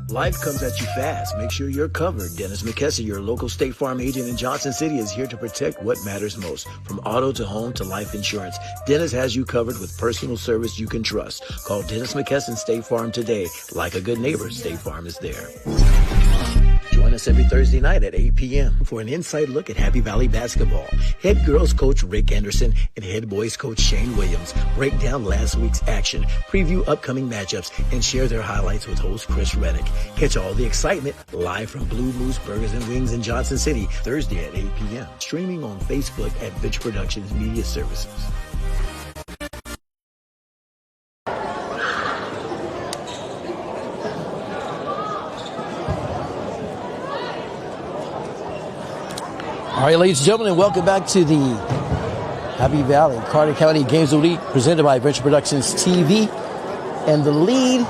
Life comes at you fast. Make sure you're covered. Dennis McKessie, your local State Farm agent in Johnson City, is here to protect what matters most. From auto to home to life insurance, Dennis has you covered with personal service you can trust. Call Dennis McKesson State Farm today. Like a good neighbor, State Farm is there. Join us every Thursday night at 8 p.m. for an inside look at Happy Valley basketball. Head girls coach Rick Anderson and head boys coach Shane Williams break down last week's action, preview upcoming matchups, and share their highlights with host Chris Reddick. Catch all the excitement live from Blue Moose Burgers and Wings in Johnson City, Thursday at 8 p.m. Streaming on Facebook at Venture Productions Media Services. All right, ladies and gentlemen, welcome back to the Happy Valley Carter County Games of the Week presented by Venture Productions TV. And the lead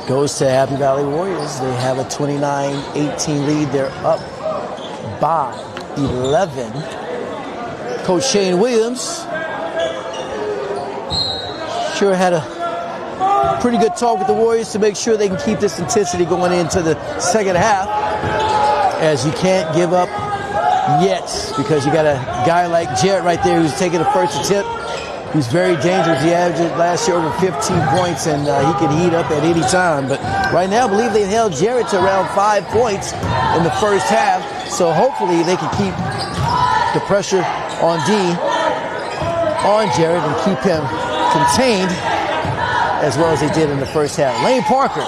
goes to Happy Valley Warriors. They have a 29-18 lead. They're up by 11. Coach Shane Williams sure had a pretty good talk with the Warriors to make sure they can keep this intensity going into the second half, as you can't give up yet, because you got a guy like Jarrett right there who's taking the first attempt. He's very dangerous. He averaged last year over 15 points, and he can heat up at any time. But right now, I believe they held Jarrett to around 5 points in the first half. So hopefully they can keep the pressure on Jarrett and keep him contained as well as they did in the first half. Lane Parker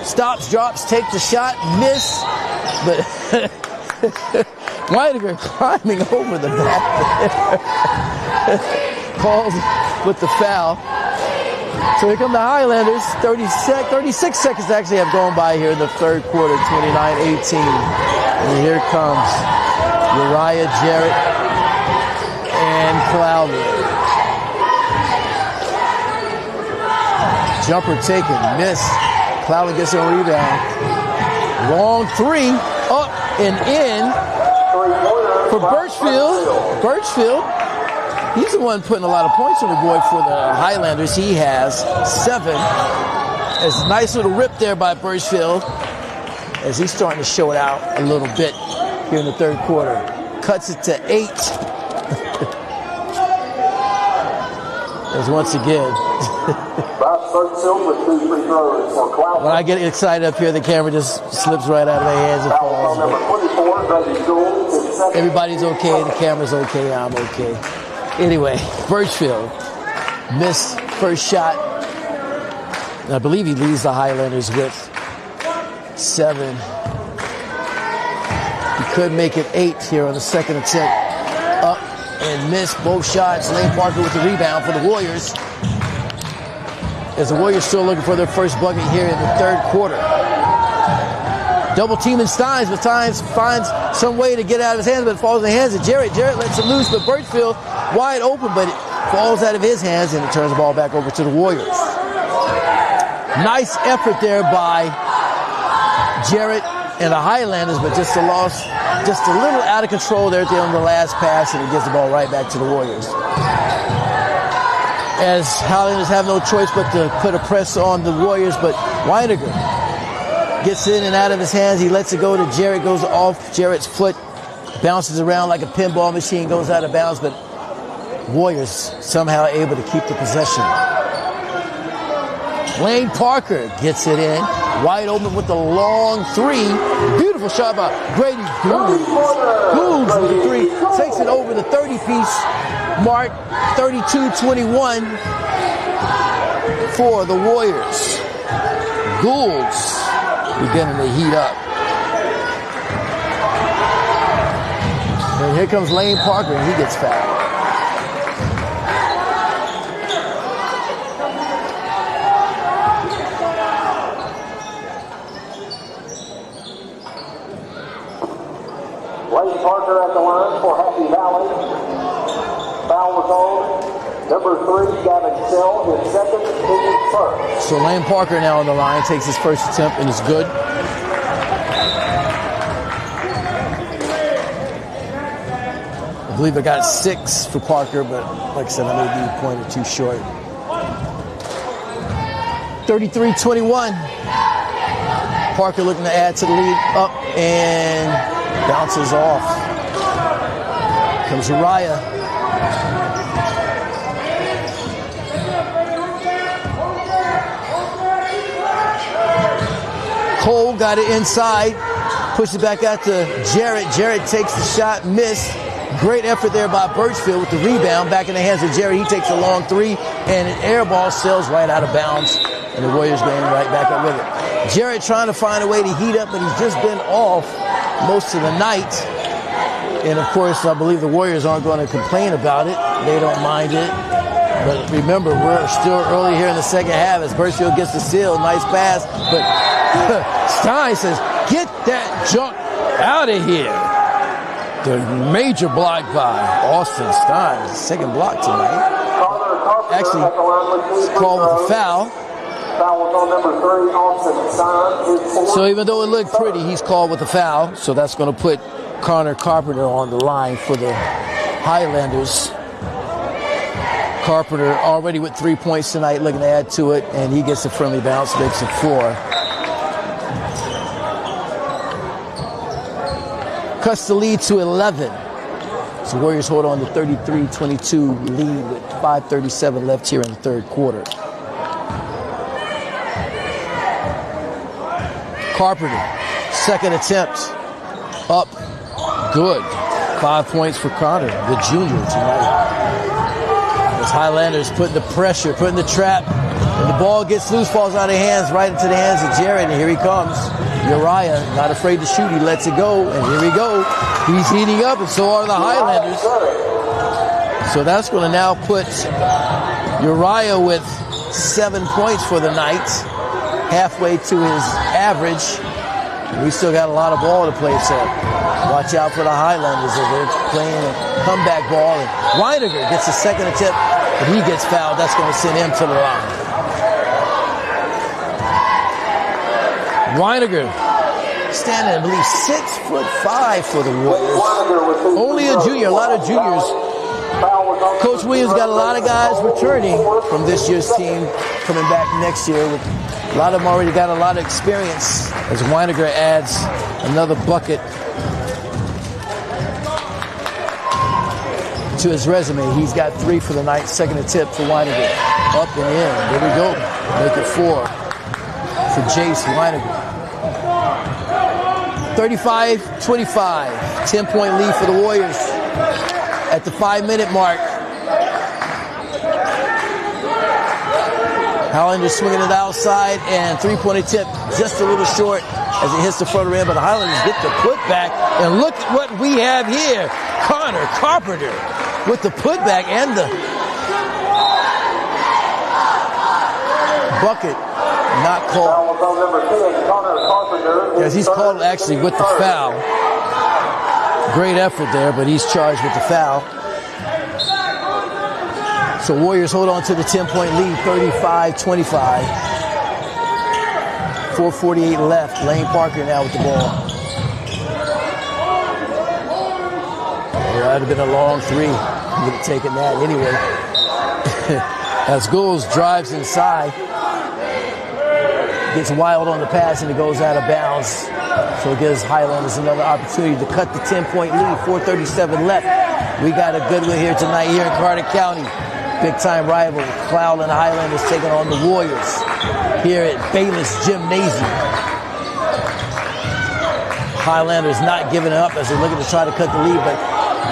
stops, drops, takes the shot, miss, but Weidiger climbing over the back there. Called with the foul. So here come the Highlanders. 36 seconds actually have gone by here in the third quarter, 29-18. And here comes Uriah Jarrett and Cloudland. Jumper taken, miss. Cloudland gets a rebound. Long three, up and in for Birchfield. Birchfield, he's the one putting a lot of points on the board for the Highlanders. He has 7. It's a nice little rip there by Birchfield as he's starting to show it out a little bit here in the third quarter. Cuts it to 8. As once again. When I get excited up here, the camera just slips right out of their hands and falls. Everybody's okay, the camera's okay, I'm okay. Anyway, Birchfield missed first shot. And I believe he leads the Highlanders with 7. He could make it 8 here on the second attempt. Up and missed both shots. Lane Parker with the rebound for the Warriors. As the Warriors still looking for their first bucket here in the third quarter. Double teaming Steins, but Steins finds some way to get out of his hands, but it falls in the hands of Jarrett. Jarrett lets it loose, but Birchfield wide open, but it falls out of his hands, and it turns the ball back over to the Warriors. Nice effort there by Jarrett and the Highlanders, but just a loss, just a little out of control there at the end of the last pass, and it gives the ball right back to the Warriors. As Highlanders have no choice but to put a press on the Warriors, but Weiniger gets in and out of his hands. He lets it go to Jarrett, goes off Jarrett's foot, bounces around like a pinball machine, goes out of bounds, but Warriors somehow able to keep the possession. Lane Parker gets it in, wide open with the long 3. Beautiful shot by Grady Gould. Gould with the 3, takes it over the 30-piece mark, 32-21 for the Warriors. Gould's beginning to heat up. And here comes Lane Parker, and he gets fouled. Lane Parker at the line for Happy Valley. Foul was on. Number 3, Gavin Sell, his second, his first. So Lane Parker now on the line, takes his first attempt and is good. I believe I got 6 for Parker, but like I said, I may be a point or 2 short. 33-21. Parker looking to add to the lead, up and bounces off. Comes Uriah. Cole got it inside, pushed it back out to Jarrett. Jarrett takes the shot, missed. Great effort there by Birchfield with the rebound back in the hands of Jarrett. He takes a long 3, and an air ball sails right out of bounds, and the Warriors getting right back up with it. Jarrett trying to find a way to heat up, but he's just been off most of the night. And of course, I believe the Warriors aren't going to complain about it. They don't mind it. But remember, we're still early here in the second half as Birchfield gets the steal. Nice pass, but Stein says, get that junk out of here. The major block by Austin Stein. Second block tonight. Actually, it's called with a foul. Foul was on number 3, Austin Stein. So even though it looked pretty, he's called with a foul. So that's going to put Connor Carpenter on the line for the Highlanders. Carpenter already with 3 points tonight, looking to add to it, and he gets a friendly bounce, makes it 4. Cuts the lead to 11. So Warriors hold on to 33-22 lead with 5:37 left here in the third quarter. Carpenter, second attempt, up, good. 5 points for Connor, the junior tonight. As Highlanders putting the pressure, putting the trap, and the ball gets loose, falls out of hands, right into the hands of Jarrett, and here he comes. Uriah, not afraid to shoot, he lets it go, and here we go. He's heating up, and so are the Highlanders. So that's going to now put Uriah with 7 points for the night, halfway to his average. We still got a lot of ball to play, so watch out for the Highlanders as they're playing a comeback ball. And Weiniger gets a second attempt, but he gets fouled. That's going to send him to the line. Weiniger standing, I believe, 6'5" for the Warriors. Only a junior. A lot of juniors. Coach Williams got a lot of guys returning from this year's team, coming back next year. With a lot of them already got a lot of experience as Weiniger adds another bucket to his resume. He's got 3 for the night. Second attempt for Weiniger. Up and in. There we go. Make it 4 for Jace Weiniger. 35-25. 10-point lead for the Warriors at the 5-minute mark. Highlanders swinging it outside, and 3-point attempt just a little short as it hits the front rim, but the Highlanders get the putback, and look at what we have here. Connor Carpenter with the putback and the bucket not called. Yes, he's called actually with the foul. Great effort there, but he's charged with the foul. So Warriors hold on to the 10-point lead, 35-25. 4:48 left. Lane Parker now with the ball. Well, that would have been a long 3. He would have taken that anyway. As Gould's drives inside, gets wild on the pass, and it goes out of bounds. So it gives Highlanders another opportunity to cut the 10-point lead. 4:37 left. We got a good one here tonight here in Carter County. Big-time rival, Cloudland Highlanders taking on the Warriors here at Bayless Gymnasium. Highlanders not giving up as they're looking to try to cut the lead, but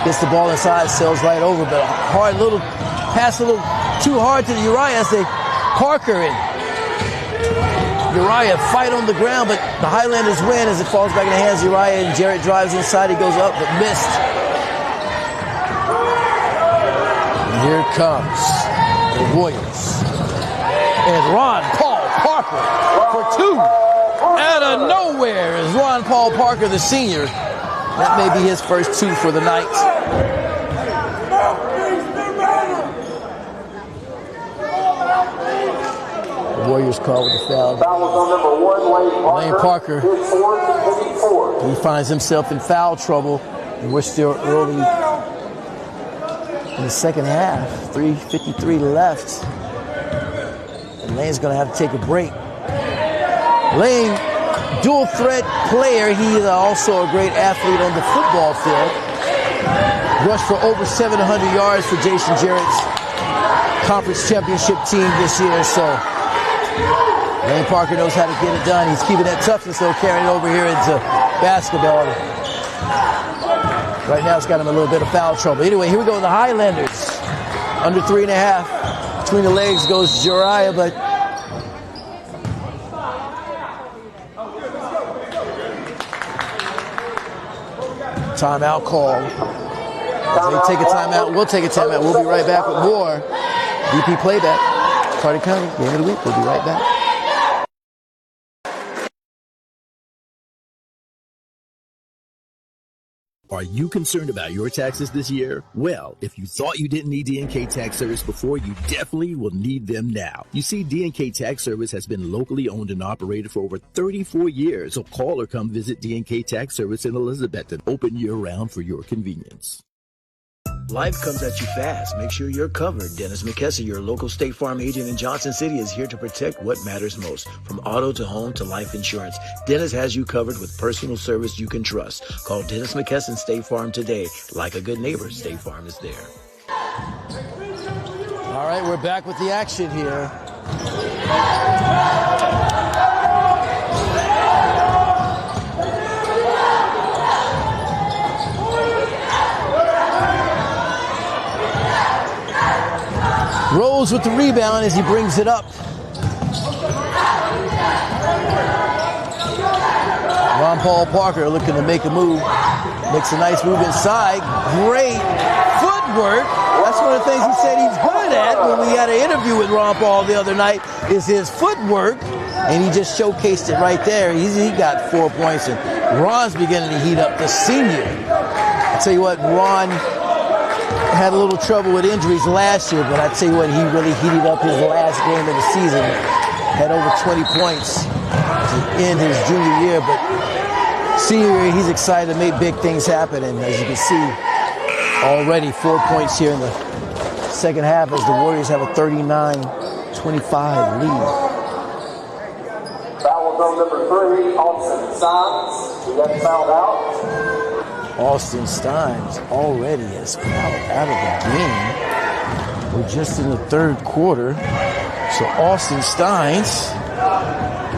gets the ball inside, sails right over. But a hard little pass, a little too hard to the Uriah as they Parker and Uriah fight on the ground, but the Highlanders win as it falls back in the hands of Uriah, and Jarrett drives inside. He goes up, but missed. Here comes the Warriors. And Ron Paul Parker for 2. Out of nowhere is Ron Paul Parker, the senior. That may be his first 2 for the night. The Warriors call with the foul. Foul was on number 1, Lane Parker. His 4th. He finds himself in foul trouble, and we're still early in the second half. 3:53 left. And Lane's going to have to take a break. Lane, dual threat player. He is also a great athlete on the football field. Rushed for over 700 yards for Jason Jarrett's conference championship team this year. So Lane Parker knows how to get it done. He's keeping that toughness, though, carrying it over here into basketball. Right now, it's got him a little bit of foul trouble. Anyway, here we go. The Highlanders under 3.5. Between the legs goes Uriah, but timeout call. They take a timeout. We'll take a timeout. We'll be right back with more VP Playback. Carter County, game of the week. We'll be right back. Are you concerned about your taxes this year? Well, if you thought you didn't need D&K Tax Service before, you definitely will need them now. You see, D&K Tax Service has been locally owned and operated for over 34 years. So call or come visit D&K Tax Service in Elizabethton, open year-round for your convenience. Life comes at you fast. Make sure you're covered. Dennis McKesson, your local State Farm agent in Johnson City, is here to protect what matters most. From auto to home to life insurance, Dennis has you covered with personal service you can trust. Call Dennis McKesson State Farm today. Like a good neighbor, State Farm is there. All right, we're back with the action here. Rose with the rebound as he brings it up. Ron Paul Parker looking to make a move. Makes a nice move inside. Great footwork. That's one of the things he said he's good at when we had an interview with Ron Paul the other night is his footwork, and he just showcased it right there. He got 4 points, and Ron's beginning to heat up, the senior. I tell you what, Ron had a little trouble with injuries last year, but I tell you what, he really heated up his last game of the season. Had over 20 points to end his junior year, but senior year, he's excited to make big things happen, and as you can see, already 4 points here in the second half as the Warriors have a 39-25 lead. Foul zone number 3, Austin Steins. He got fouled out. Austin Steins already is fouled out of the game. We're just in the third quarter. So Austin Steins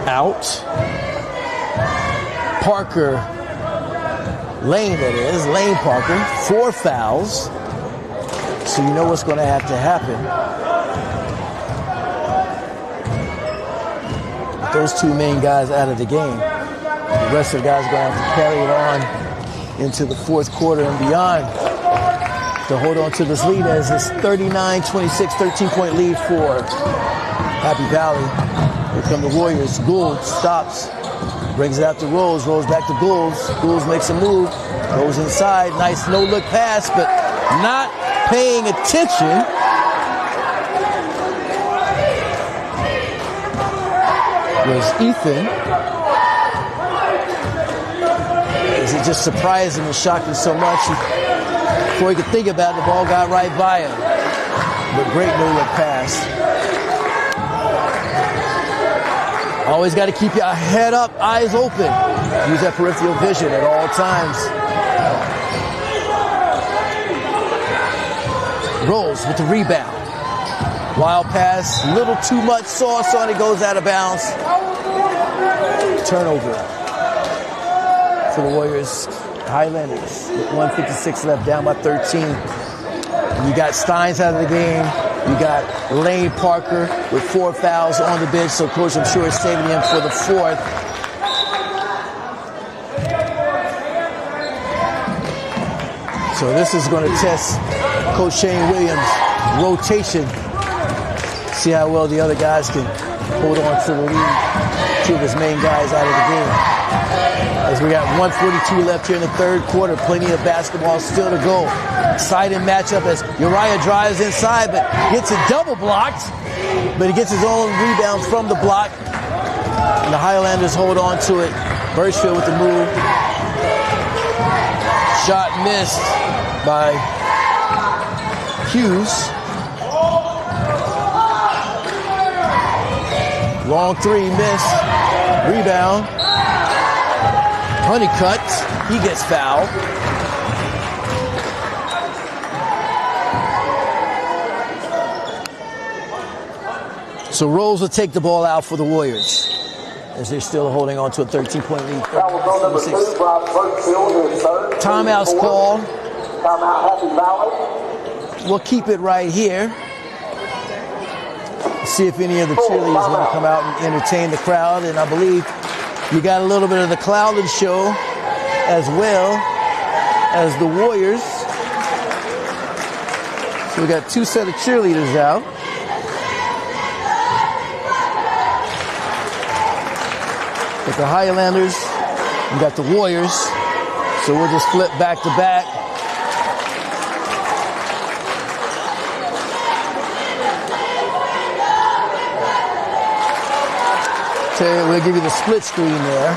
out. Parker Lane, that is, Lane Parker, 4 fouls. So you know what's going to have to happen. Those two main guys out of the game. The rest of the guys are going to have to carry it on into the fourth quarter and beyond to hold on to this lead as this 39-26, 13-point lead for Happy Valley. Here come the Warriors. Gould stops, brings it out to Rose. Rose back to Gould. Gould makes a move, goes inside. Nice no-look pass, but not paying attention. Was Ethan. Is it just surprised him and shocked him so much? Before he could think about it, the ball got right by him. But great no-look pass. Always got to keep your head up, eyes open. Use that peripheral vision at all times. Rolls with the rebound. Wild pass, little too much sauce on it, goes out of bounds. Turnover for the Warriors. Highlanders with 1:56 left, down by 13. You got Steins out of the game. You got Lane Parker with 4 fouls on the bench, so Coach, I'm sure, is saving him for the fourth. So this is going to test Coach Shane Williams' rotation. See how well the other guys can hold on to the lead. 2 of his main guys out of the game. As we got 1:42 left here in the third quarter, plenty of basketball still to go. Exciting matchup as Uriah drives inside, but gets it double blocked. But he gets his own rebound from the block. And the Highlanders hold on to it. Birchfield with the move. Shot missed by Hughes. Long 3 missed. Rebound. Honeycutt. He gets fouled. So Rose will take the ball out for the Warriors as they're still holding on to a 13-point lead. Timeout's called. Timeout, Happy Valley. We'll keep it right here. See if any of the cheerleaders want to come out and entertain the crowd. And I believe you got a little bit of the Cloudland show as well as the Warriors. So we got 2 sets of cheerleaders out. Got the Highlanders, we got the Warriors. So we'll just flip back to back. We'll give you the split screen there.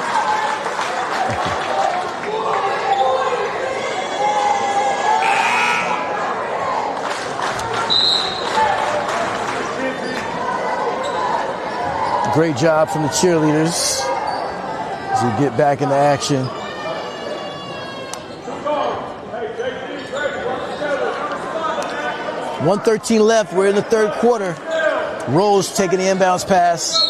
Great job from the cheerleaders as we get back into action. .113 left. We're in the third quarter. Rose taking the inbounds pass.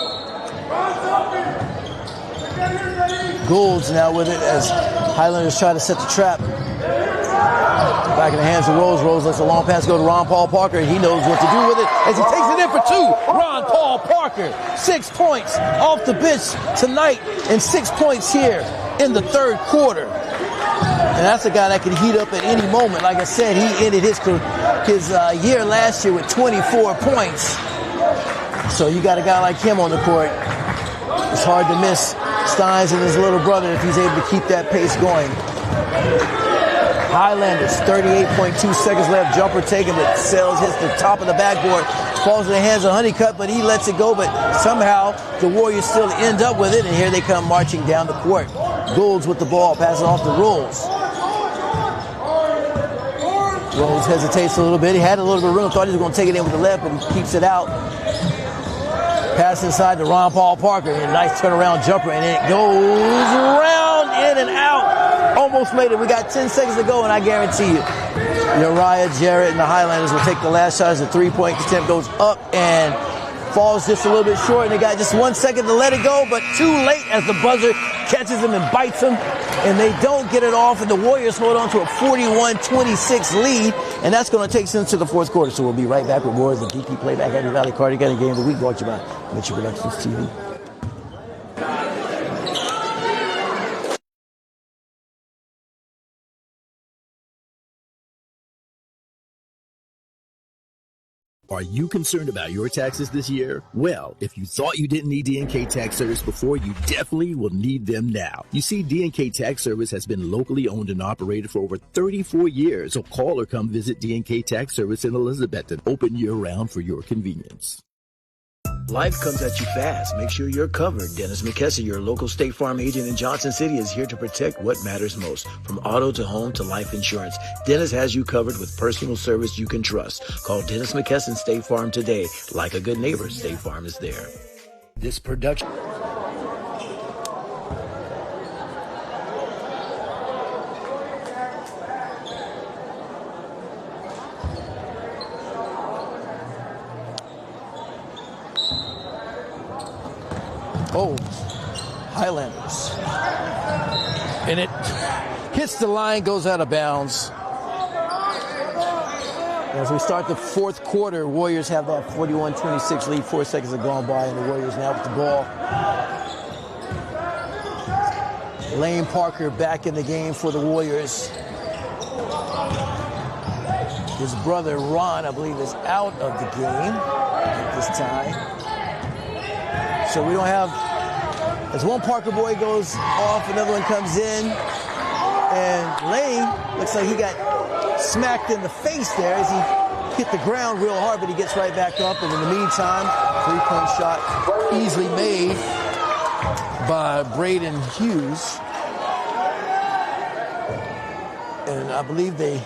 Gould's now with it as Highlanders try to set the trap. Back in the hands of Rose. Rose lets a long pass go to Ron Paul Parker. He knows what to do with it as he takes it in for 2. Ron Paul Parker, 6 points off the bench tonight and 6 points here in the third quarter. And that's a guy that can heat up at any moment. Like I said, he ended his year last year with 24 points. So you got a guy like him on the court. It's hard to miss Steins and his little brother if he's able to keep that pace going. Highlanders, 38.2 seconds left. Jumper taken, but Sells hits the top of the backboard. Falls in the hands of Honeycutt, but he lets it go. But somehow the Warriors still end up with it, and here they come marching down the court. Goulds with the ball, passing off to Rolls. Rolls hesitates a little bit. He had a little bit of room, thought he was going to take it in with the left, but he keeps it out. Pass inside to Ron Paul Parker. And a nice turnaround jumper, and it goes round, in and out. Almost made it. We got 10 seconds to go, and I guarantee you, Uriah, Jarrett, and the Highlanders will take the last shot as the three-point attempt goes up and falls just a little bit short. And they got just 1 second to let it go, but too late as the buzzer catches him and bites him. And they don't get it off, and the Warriors hold on to a 41-26 lead. And that's going to take us into the fourth quarter. So we'll be right back with more of the DP Playback Happy Valley Carter County Game of the Week, brought to you by Mitchell Productions TV. Are you concerned about your taxes this year? Well, if you thought you didn't need D&K Tax Service before, you definitely will need them now. You see, D&K Tax Service has been locally owned and operated for over 34 years. So call or come visit D&K Tax Service in Elizabethton, open year-round for your convenience. Life comes at you fast. Make sure you're covered. Dennis McKesson, your local State Farm agent in Johnson City, is here to protect what matters most. From auto to home to life insurance, Dennis has you covered with personal service you can trust. Call Dennis McKesson State Farm today. Like a good neighbor, State Farm is there. This production... Oh, Highlanders. And it hits the line, goes out of bounds. As we start the fourth quarter, Warriors have that 41-26 lead. 4 seconds have gone by, and the Warriors now with the ball. Lane Parker back in the game for the Warriors. His brother, Ron, I believe, is out of the game at this time. So we don't have, as one Parker boy goes off, another one comes in. And Lane looks like he got smacked in the face there as he hit the ground real hard, but he gets right back up. And in the meantime, three-point shot easily made by Braden Hughes. And I believe they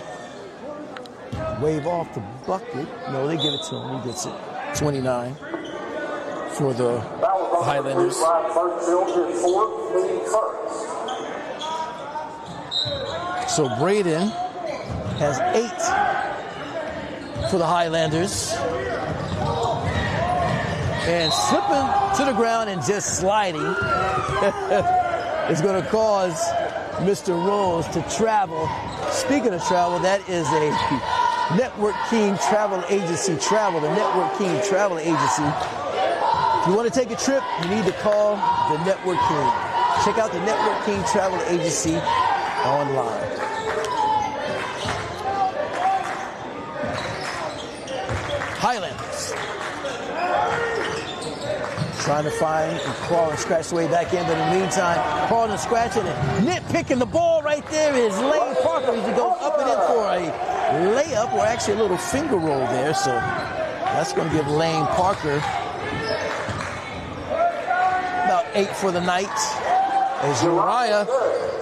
wave off the bucket. No, they give it to him. He gets it. 29 for the Highlanders. So Braden has 8 for the Highlanders. And slipping to the ground and just sliding is going to cause Mr. Rose to travel. Speaking of travel, that is a Network King Travel Agency travel, the Network King Travel Agency. If you want to take a trip, you need to call the Network King. Check out the Network King Travel Agency online. Highlanders trying to find and crawl and scratch the way back in, but in the meantime, crawling and scratching and nitpicking the ball right there is Lane Parker. He goes up and in for a layup, or actually a little finger roll there. So that's going to give Lane Parker about 8 for the night. As Uriah,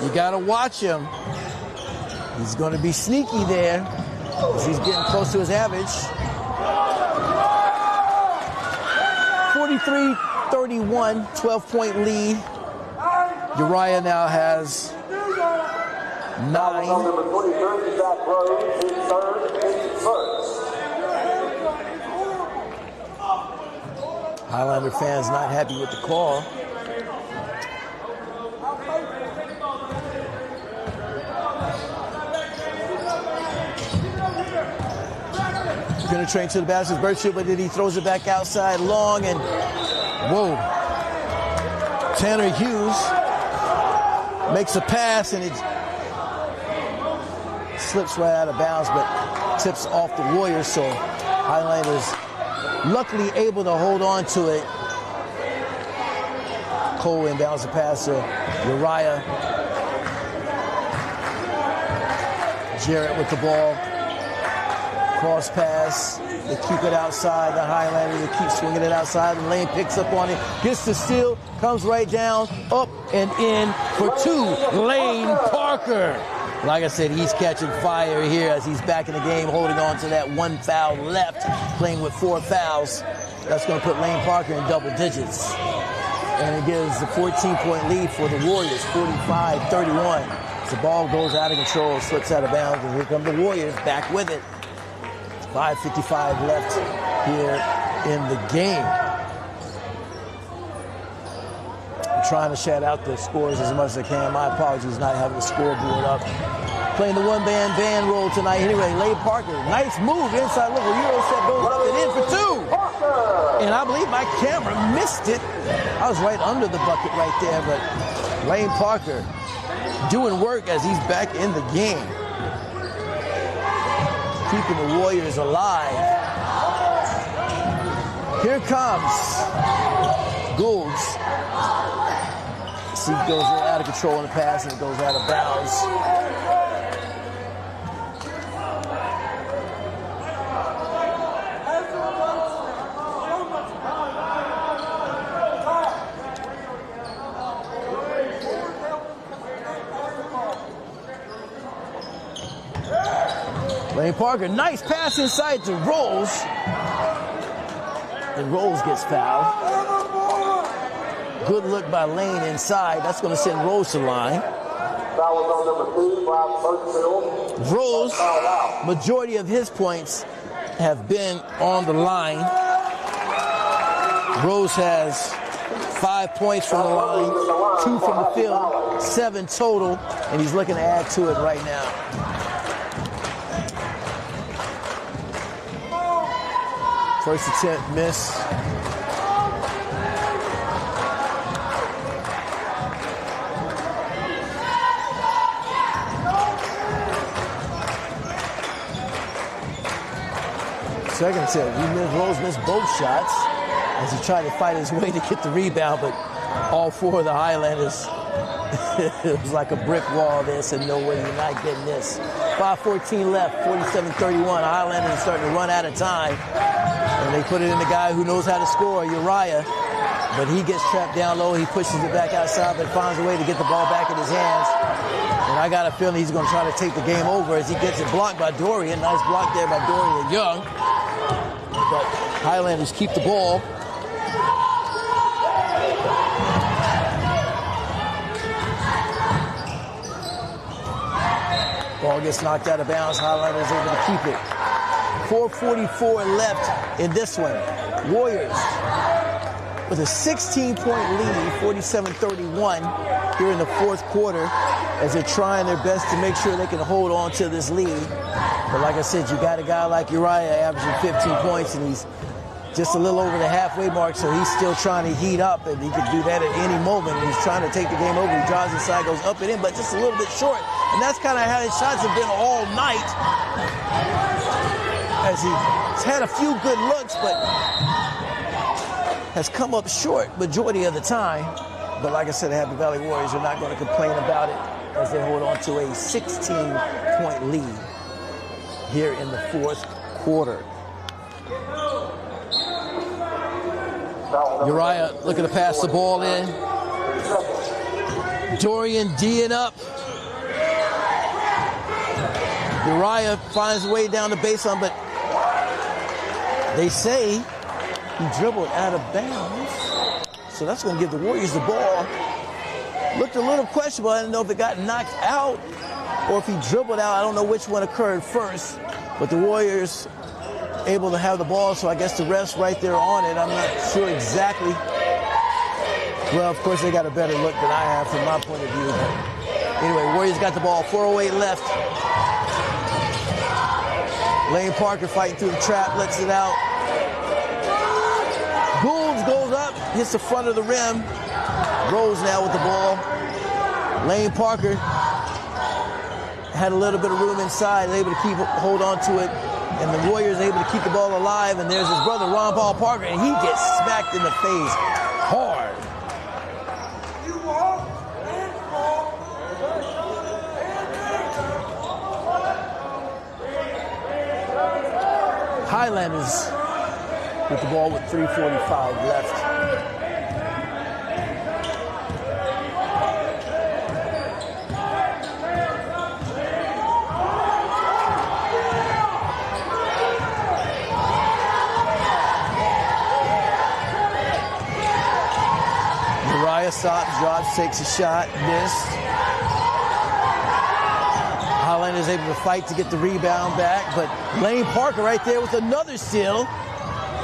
you got to watch him. He's going to be sneaky there as he's getting close to his average. 43-31, 12-point lead. Uriah now has 9. Highlander fans not happy with the call. Penetrating to the basket, Birchfield, but then he throws it back outside long, and whoa. Tanner Hughes makes a pass, and slips right out of bounds, but tips off the Warriors. So Highlanders luckily able to hold on to it. Cole inbounds the pass to Uriah. Jarrett with the ball. Cross pass. They keep it outside. The Highlanders, they keep swinging it outside. And Lane picks up on it. Gets the steal. Comes right down. Up and in for two. Lane Parker. Like I said, he's catching fire here as he's back in the game, holding on to that 1 foul left, playing with 4 fouls. That's going to put Lane Parker in double digits. And it gives the 14-point lead for the Warriors, 45-31. As the ball goes out of control, slips out of bounds, and here come the Warriors back with it. 5:55 left here in the game. I'm trying to shout out the scores as much as I can. My apologies not having the scoreboard up. Playing the one-man band roll tonight. Anyway, Lane Parker, nice move inside. Look, a Euro step goes up and in for two. And I believe my camera missed it. I was right under the bucket right there, but Lane Parker doing work as he's back in the game. Keeping the Warriors alive. Here comes Goulds. See, goes out of control in the pass and it goes out of bounds. Lane Parker, nice pass inside to Rose. And Rose gets fouled. Good look by Lane inside. That's going to send Rose to the line. Rose, majority of his points have been on the line. Rose has 5 points from the line, 2 from the field, 7 total, and he's looking to add to it right now. First attempt, miss. Second attempt, Rose missed both shots as he tried to fight his way to get the rebound, but all 4 of the Highlanders, it was like a brick wall there, said, no way, you're not getting this. 5:14 left, 47-31. Highlanders are starting to run out of time. And they put it in the guy who knows how to score, Uriah. But he gets trapped down low. He pushes it back outside, but finds a way to get the ball back in his hands. And I got a feeling he's going to try to take the game over as he gets it blocked by Dorian. Nice block there by Dorian Young. But Highlanders keep the ball. Ball gets knocked out of bounds. Highlanders able to keep it. 4:44 left in this one. Warriors with a 16-point lead, 47-31 here in the fourth quarter as they're trying their best to make sure they can hold on to this lead. But like I said, you got a guy like Uriah averaging 15 points, and he's just a little over the halfway mark, so he's still trying to heat up, and he could do that at any moment. He's trying to take the game over. He drives inside, goes up and in, but just a little bit short. And that's kind of how his shots have been all night, as he's had a few good looks, but has come up short majority of the time. But like I said, the Happy Valley Warriors are not going to complain about it as they hold on to a 16-point lead here in the fourth quarter. Uriah looking to pass the ball in. Dorian D'ing up. Uriah finds a way down the baseline, but they say he dribbled out of bounds. So that's going to give the Warriors the ball. Looked a little questionable. I didn't know if it got knocked out or if he dribbled out. I don't know which one occurred first. But the Warriors able to have the ball, so I guess the refs right there on it. I'm not sure exactly. Well, of course, they got a better look than I have from my point of view. But anyway, Warriors got the ball. 4:08 left. Lane Parker fighting through the trap, lets it out. Goulds goes up, hits the front of the rim. Rose now with the ball. Lane Parker had a little bit of room inside, able to hold on to it, and the Warriors able to keep the ball alive. And there's his brother Ron Paul Parker, and he gets smacked in the face hard. Highlanders with the ball with 3:45 left. Stops, drops, takes a shot, missed. Highlanders able to fight to get the rebound back, but Lane Parker right there with another steal.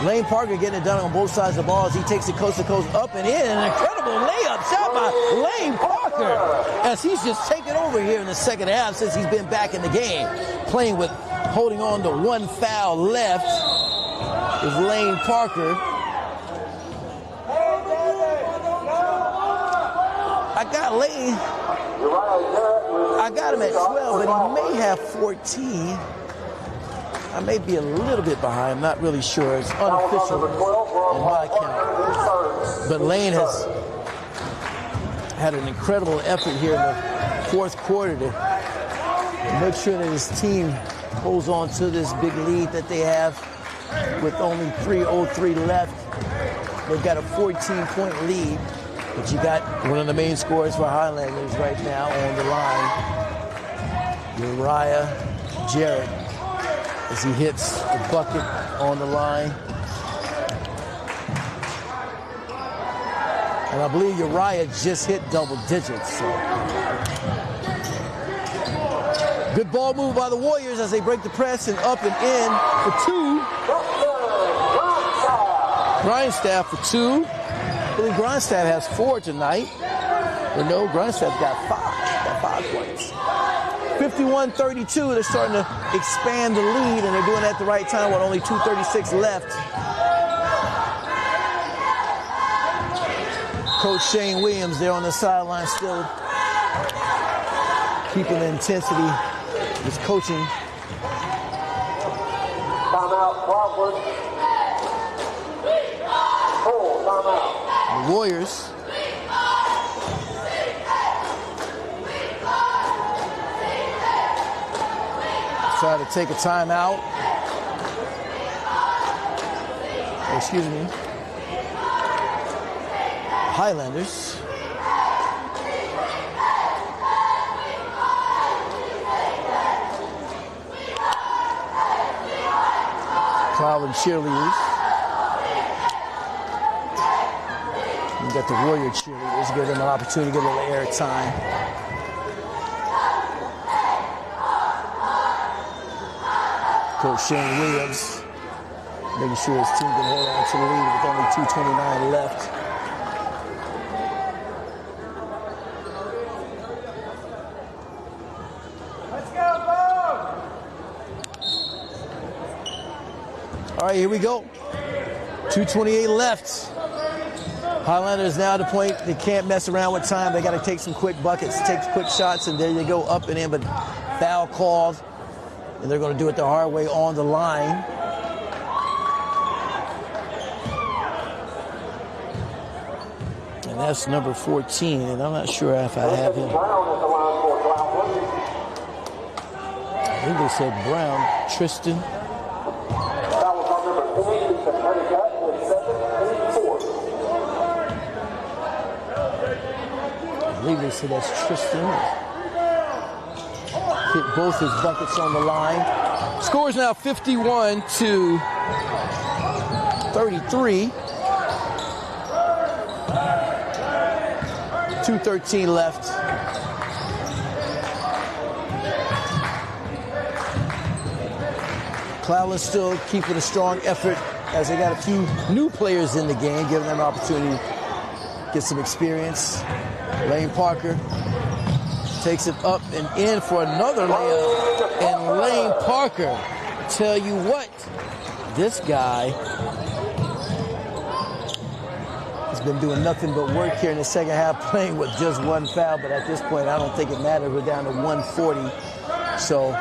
Lane Parker getting it done on both sides of the ball as he takes it coast to coast up and in. An incredible layup shot by Lane Parker as he's just taken over here in the second half since he's been back in the game. Playing with, holding on to one foul left is Lane Parker. I got Lane. I got him at 12, but he may have 14. I may be a little bit behind. I'm not really sure. It's unofficial in my count. But Lane has had an incredible effort here in the fourth quarter to make sure that his team holds on to this big lead that they have with only 3:03 left. They've got a 14-point lead. But you got one of the main scorers for Highlanders right now on the line, Uriah Jarrett, as he hits the bucket on the line. And I believe Uriah just hit double digits. So. Good ball move by the Warriors as they break the press and up and in for two. Grindstaff for two. I believe Grindstaff has 4 tonight. Or no, Grindstaff got 5 points. 51-32, they're starting to expand the lead, and they're doing that at the right time with only 2:36 left. Coach Shane Williams there on the sideline still keeping the intensity of his coaching. Timeout, Cloudland. Full timeout. The Warriors try to take a timeout. Excuse me. Highlanders. Cloudland cheerleaders. You got the Warrior cheerleaders, give them an opportunity to get a little air time. Coach Shane Williams making sure his team can hold on to the lead with only 2:29 left. Let's go, All right, here we go. 2:28 left. Highlanders now at the point they can't mess around with time. They got to take some quick buckets, take quick shots, and there they go up and in. But foul called, and they're going to do it the hard way on the line. And that's number 14, and I'm not sure if I have him. I think they said Brown, Tristan. I believe they said that's Tristan. Hit both his buckets on the line. Score is now 51-33. 2:13 left. Cloudland still keeping a strong effort as they got a few new players in the game, giving them an opportunity to get some experience. Lane Parker takes it up and in for another layup. And Lane Parker, tell you what, this guy has been doing nothing but work here in the second half, playing with just one foul. But at this point, I don't think it matters. We're down to 140 So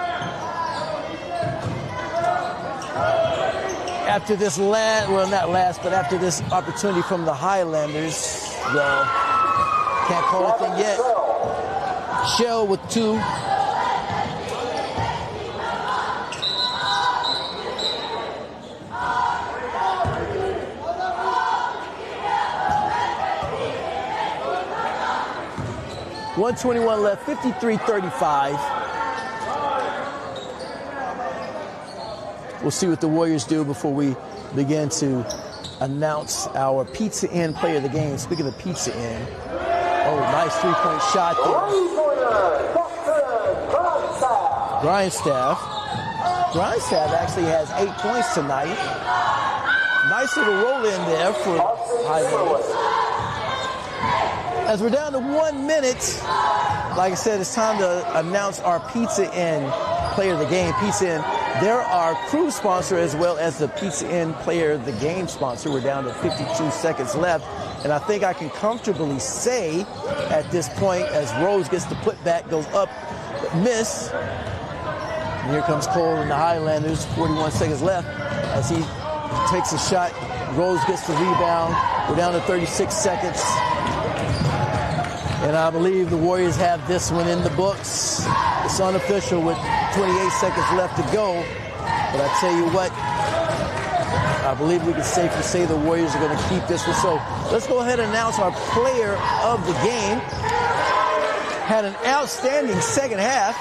after this after this opportunity from the Highlanders, well, can't call it thing yet. Shell with 2. .121 left, 53-35. We'll see what the Warriors do before we begin to announce our Pizza Inn player of the game. Speaking of Pizza Inn, nice three-point shot there. Grindstaff actually has 8 points tonight. Nice little roll in there for Highlanders. As we're down to 1 minute, like I said, it's time to announce our Pizza Inn player of the game. Pizza Inn, they're our crew sponsor as well as the Pizza Inn player of the game sponsor. We're down to 52 seconds left. And I think I can comfortably say at this point, as Rose gets the putback, goes up, miss. And here comes Cole and the Highlanders, 41 seconds left. As he takes a shot, Rose gets the rebound. We're down to 36 seconds. And I believe the Warriors have this one in the books. It's unofficial with 28 seconds left to go. But I tell you what, I believe we can safely say the Warriors are going to keep this one. So let's go ahead and announce our player of the game. Had an outstanding second half.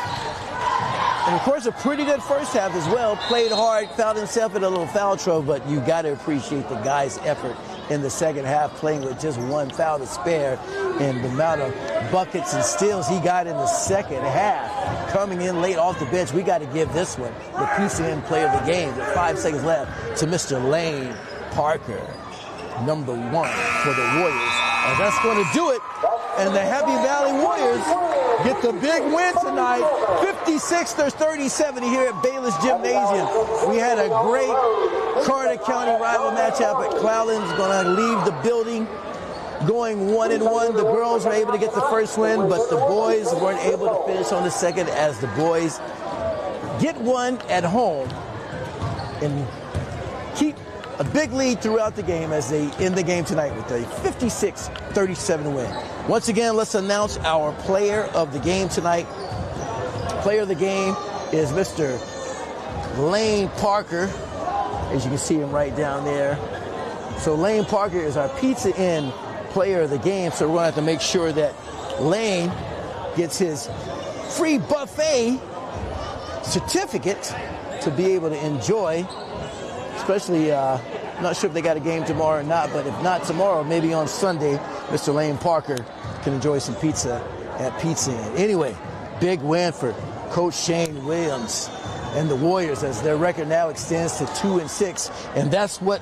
And of course, a pretty good first half as well. Played hard, found himself in a little foul trouble, but you got to appreciate the guy's effort in the second half, playing with just 1 foul to spare, and the amount of buckets and steals he got in the second half. Coming in late off the bench, we got to give this one the Pizza Inn player of the game with 5 seconds left to Mr. Lane Parker, number 1 for the Warriors. And that's going to do it. And the Happy Valley Warriors get the big win tonight, 56-37 here at Bayless Gymnasium. We had a great Carter County rival matchup at Cloudland. Is going to leave the building going 1-1. The girls were able to get the first win, but the boys weren't able to finish on the second, as the boys get one at home and keep a big lead throughout the game as they end the game tonight with a 56-37 win. Once again, let's announce our player of the game tonight. Player of the game is Mr. Lane Parker, as you can see him right down there. So Lane Parker is our Pizza Inn player of the game, so we're going to have to make sure that Lane gets his free buffet certificate to be able to enjoy, especially, not sure if they got a game tomorrow or not, but if not tomorrow, maybe on Sunday, Mr. Lane Parker can enjoy some pizza at Pizza Inn. Anyway, big win for Coach Shane Williams and the Warriors, as their record now extends to 2-6, and that's what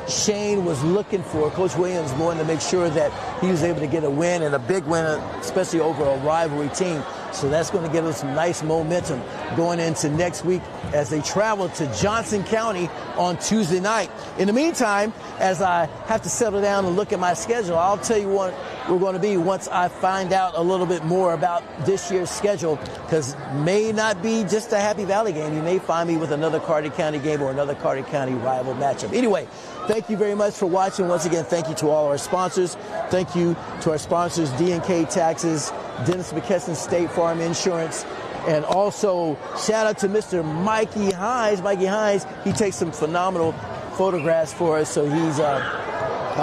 Shane was looking for. Coach Williams wanted to make sure that he was able to get a win, and a big win, especially over a rivalry team. So that's going to give us some nice momentum going into next week as they travel to Johnson County on Tuesday night. In the meantime, as I have to settle down and look at my schedule, I'll tell you what we're going to be once I find out a little bit more about this year's schedule, because may not be just a Happy Valley game. You may find me with another Carter County game or another Carter County rival matchup. Anyway, thank you very much for watching. Once again, thank you to all our sponsors. Thank you to our sponsors, D&K Taxes, Dennis McKesson State Farm Insurance, and also shout out to Mr. Mikey Hines. Mikey Hines, he takes some phenomenal photographs for us, so he's our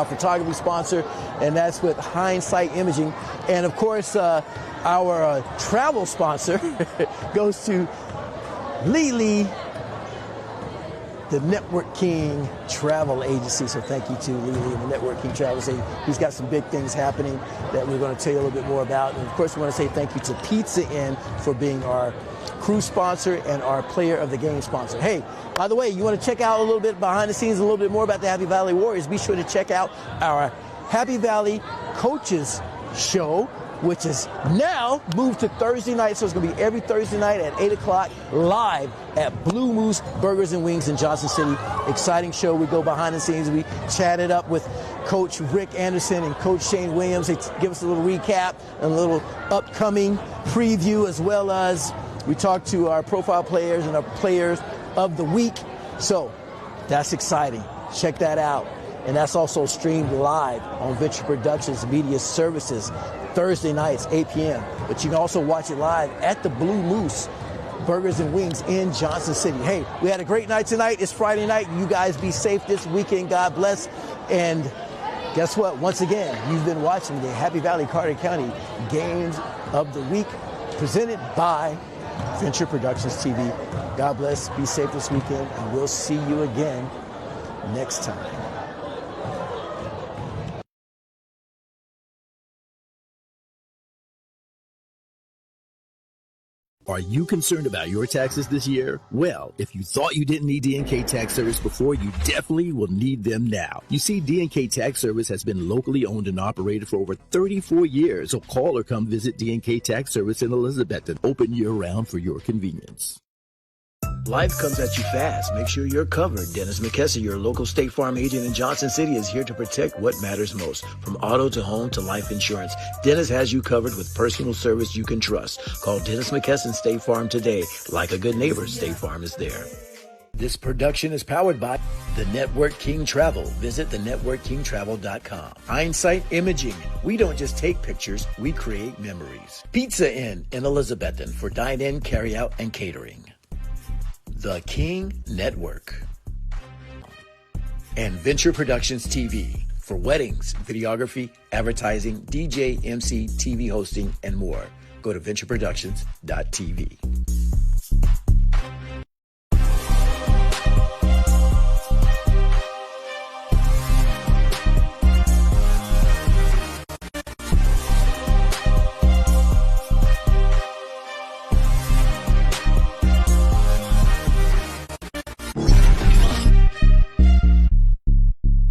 photography sponsor, and that's with Hindsight Imaging. And of course, our travel sponsor goes to Lily, the Network King Travel Agency. So thank you to Lily and the Network King Travel Agency. He's got some big things happening that we're going to tell you a little bit more about. And of course, we want to say thank you to Pizza Inn for being our crew sponsor and our player of the game sponsor. Hey, by the way, you want to check out a little bit behind the scenes, a little bit more about the Happy Valley Warriors, be sure to check out our Happy Valley Coaches Show, which is now moved to Thursday night. So it's going to be every Thursday night at 8 o'clock live at Blue Moose Burgers and Wings in Johnson City. Exciting show. We go behind the scenes. We chatted up with Coach Rick Anderson and Coach Shane Williams. They give us a little recap and a little upcoming preview, as well as We talked to our profile players and our players of the week. So that's exciting. Check that out. And that's also streamed live on Venture Productions Media Services Thursday nights, 8 p.m. But you can also watch it live at the Blue Moose Burgers and Wings in Johnson City. Hey, we had a great night tonight. It's Friday night. You guys be safe this weekend. God bless. And guess what? Once again, you've been watching the Happy Valley Carter County Games of the Week presented by Venture Productions TV. God bless. Be safe this weekend. And we'll see you again next time. Are you concerned about your taxes this year? Well, if you thought you didn't need D&K Tax Service before, you definitely will need them now. You see, D&K Tax Service has been locally owned and operated for over 34 years, so call or come visit D&K Tax Service in Elizabethton, open year-round for your convenience. Life comes at you fast. Make sure you're covered. Dennis McKesson, your local State Farm agent in Johnson City, is here to protect what matters most. From auto to home to life insurance, Dennis has you covered with personal service you can trust. Call Dennis McKesson State Farm today. Like a good neighbor, State Farm is there. This production is powered by The Network King Travel. Visit thenetworkkingtravel.com. Hindsight Imaging. We don't just take pictures, we create memories. Pizza Inn in Elizabethton for dine-in, carry-out, and catering. The King Network. And Venture Productions TV for weddings, videography, advertising, DJ, MC, TV hosting, and more. Go to ventureproductions.tv.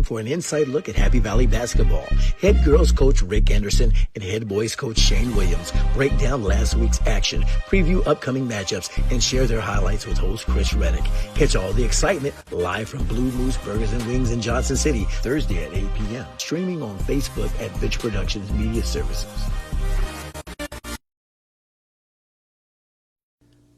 For an inside look at Happy Valley basketball, head girls coach Rick Anderson and head boys coach Shane Williams break down last week's action, preview upcoming matchups, and share their highlights with host Chris Reddick. Catch all the excitement live from Blue Moose Burgers and Wings in Johnson City, Thursday at 8 p.m. Streaming on Facebook at Venture Productions Media Services.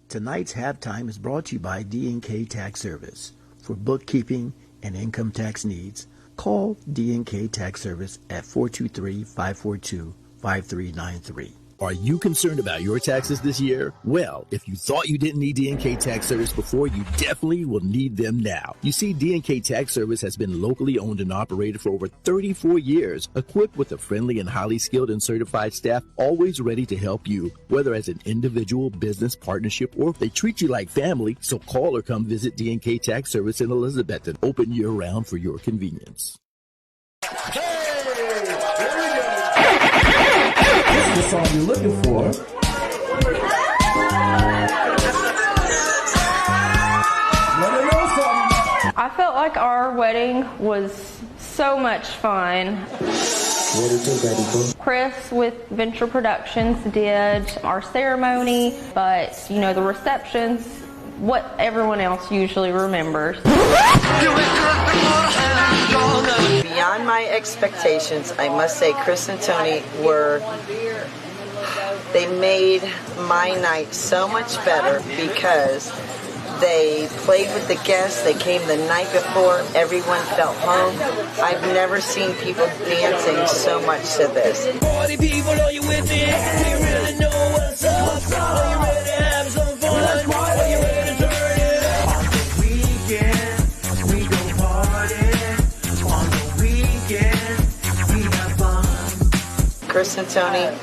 Tonight's halftime is brought to you by D&K Tax Service. For bookkeeping and income tax needs, call D&K Tax Service at 423-542-5393. Are you concerned about your taxes this year? Well, if you thought you didn't need D&K Tax Service before, you definitely will need them now. You see, D&K Tax Service has been locally owned and operated for over 34 years, equipped with a friendly and highly skilled and certified staff, always ready to help you, whether as an individual, business, partnership, or if they treat you like family. So call or come visit D&K Tax Service in Elizabethton, open year-round for your convenience. The song you're looking for. I felt like our wedding was so much fun. Chris with Venture Productions did our ceremony, but the receptions, what everyone else usually remembers. Beyond my expectations, I must say Chris and Tony they made my night so much better because they played with the guests. They came the night before. Everyone felt home. I've never seen people dancing so much to this. Party people, are you with me? We really know what's up. Are you ready to have some fun? Are you ready to turn it up? On the weekend, we go party. On the weekend, we have fun. Chris and Tony,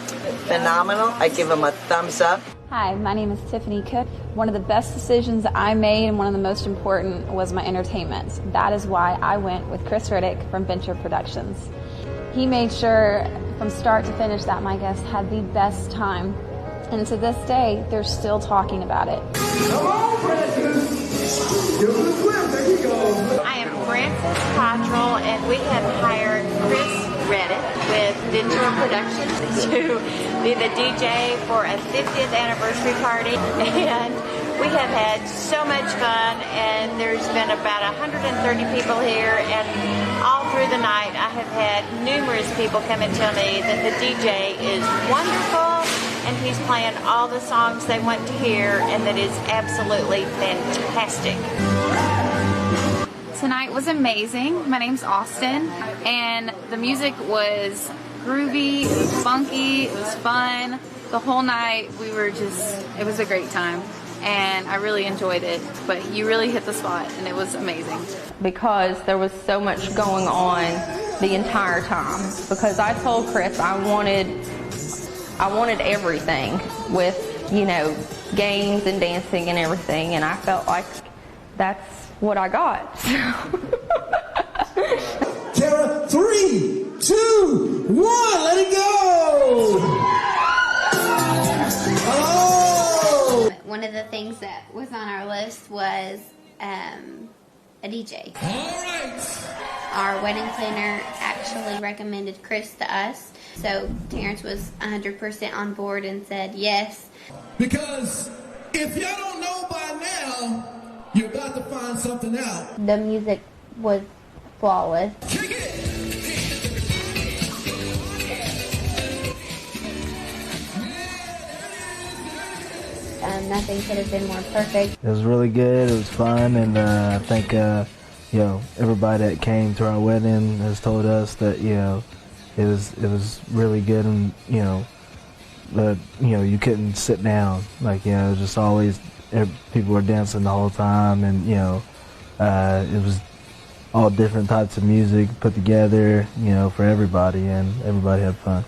phenomenal. I give them a thumbs up. Hi, my name is Tiffany Cook. One of the best decisions I made and one of the most important was my entertainment. That is why I went with Chris Reddick from Venture Productions. He made sure from start to finish that my guests had the best time. And to this day, they're still talking about it. Come on, Francis. Give us a clip. There you go. I am Frances Cottrell, and we have hired Chris Reddick with Venture Productions to be the DJ for a 50th anniversary party. And we have had so much fun, and there's been about 130 people here, and all through the night I have had numerous people come and tell me that the DJ is wonderful and he's playing all the songs they want to hear, and that is absolutely fantastic. Tonight was amazing. My name's Austin, and the music was groovy, it was funky, it was fun. The whole night we were just, it was a great time, and I really enjoyed it. But you really hit the spot, and it was amazing. Because there was so much going on the entire time. Because I told Chris I wanted everything with, you know, games and dancing and everything, and I felt like that's what I got. Tara, 3, 2, 1, let it go! Oh! One of the things that was on our list was a DJ. All right. Our wedding planner actually recommended Chris to us, so Terrence was 100% on board and said yes. Because if y'all don't know by now, you're about to find something out. The music was flawless. Kick it! Nothing could have been more perfect. It was really good. It was fun, and I think you know, everybody that came to our wedding has told us that, you know, it was really good, and you know, you couldn't sit down. Like, you know, it was just always people were dancing the whole time, and you know, it was all different types of music put together, you know, for everybody, and everybody had fun.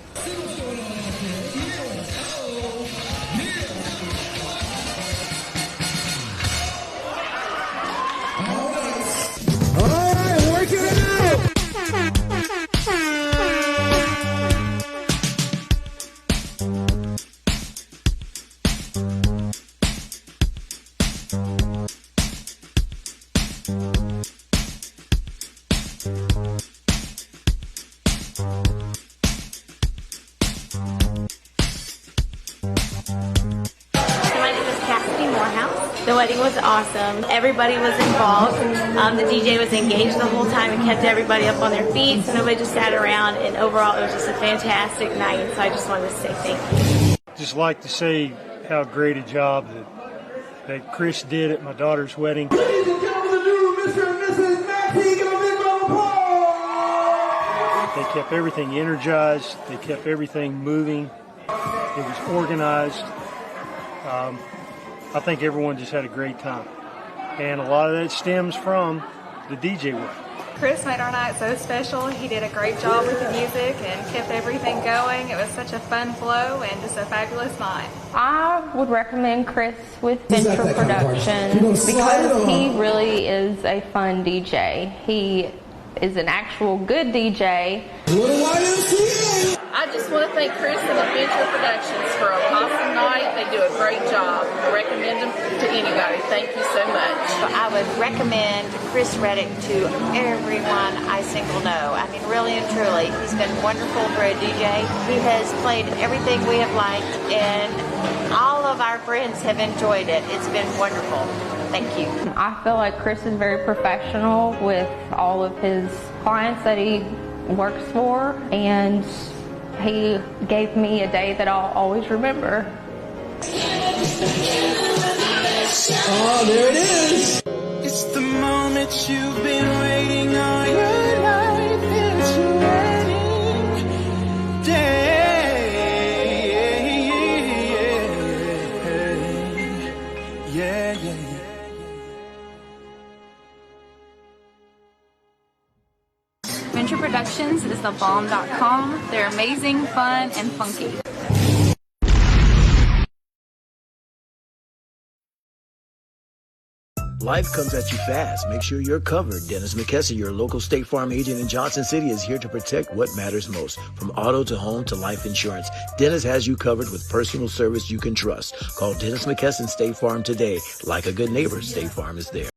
The wedding was awesome. Everybody was involved. The DJ was engaged the whole time and kept everybody up on their feet, so nobody just sat around, and overall it was just a fantastic night, so I just wanted to say thank you. Just like to say how great a job that Chris did at my daughter's wedding. Ladies and gentlemen, the new Mr. and Mrs. Maxie, give a big round of applause! They kept everything energized. They kept everything moving. It was organized. I think everyone just had a great time. And a lot of that stems from the DJ work. Chris made our night so special. He did a great job with the music and kept everything going. It was such a fun flow and just a fabulous night. I would recommend Chris with Venture Productions because he really is a fun DJ. He is an actual good DJ. I just want to thank Chris and Adventure Productions for an awesome night. They do a great job. I recommend them to anybody. Thank you so much. I would recommend Chris Reddick to everyone I single know. I mean, really and truly, he's been wonderful for a DJ. He has played everything we have liked, and all of our friends have enjoyed it. It's been wonderful. Thank you. I feel like Chris is very professional with all of his clients that he works for, and he gave me a day that I'll always remember. Oh, there it is! It's the moment you've been waiting all your life. It's your wedding day. Yeah. Venture Productions is thebomb.com. They're amazing, fun, and funky. Life comes at you fast. Make sure you're covered. Dennis McKesson, your local State Farm agent in Johnson City, is here to protect what matters most. From auto to home to life insurance, Dennis has you covered with personal service you can trust. Call Dennis McKesson State Farm today. Like a good neighbor, State Farm is there.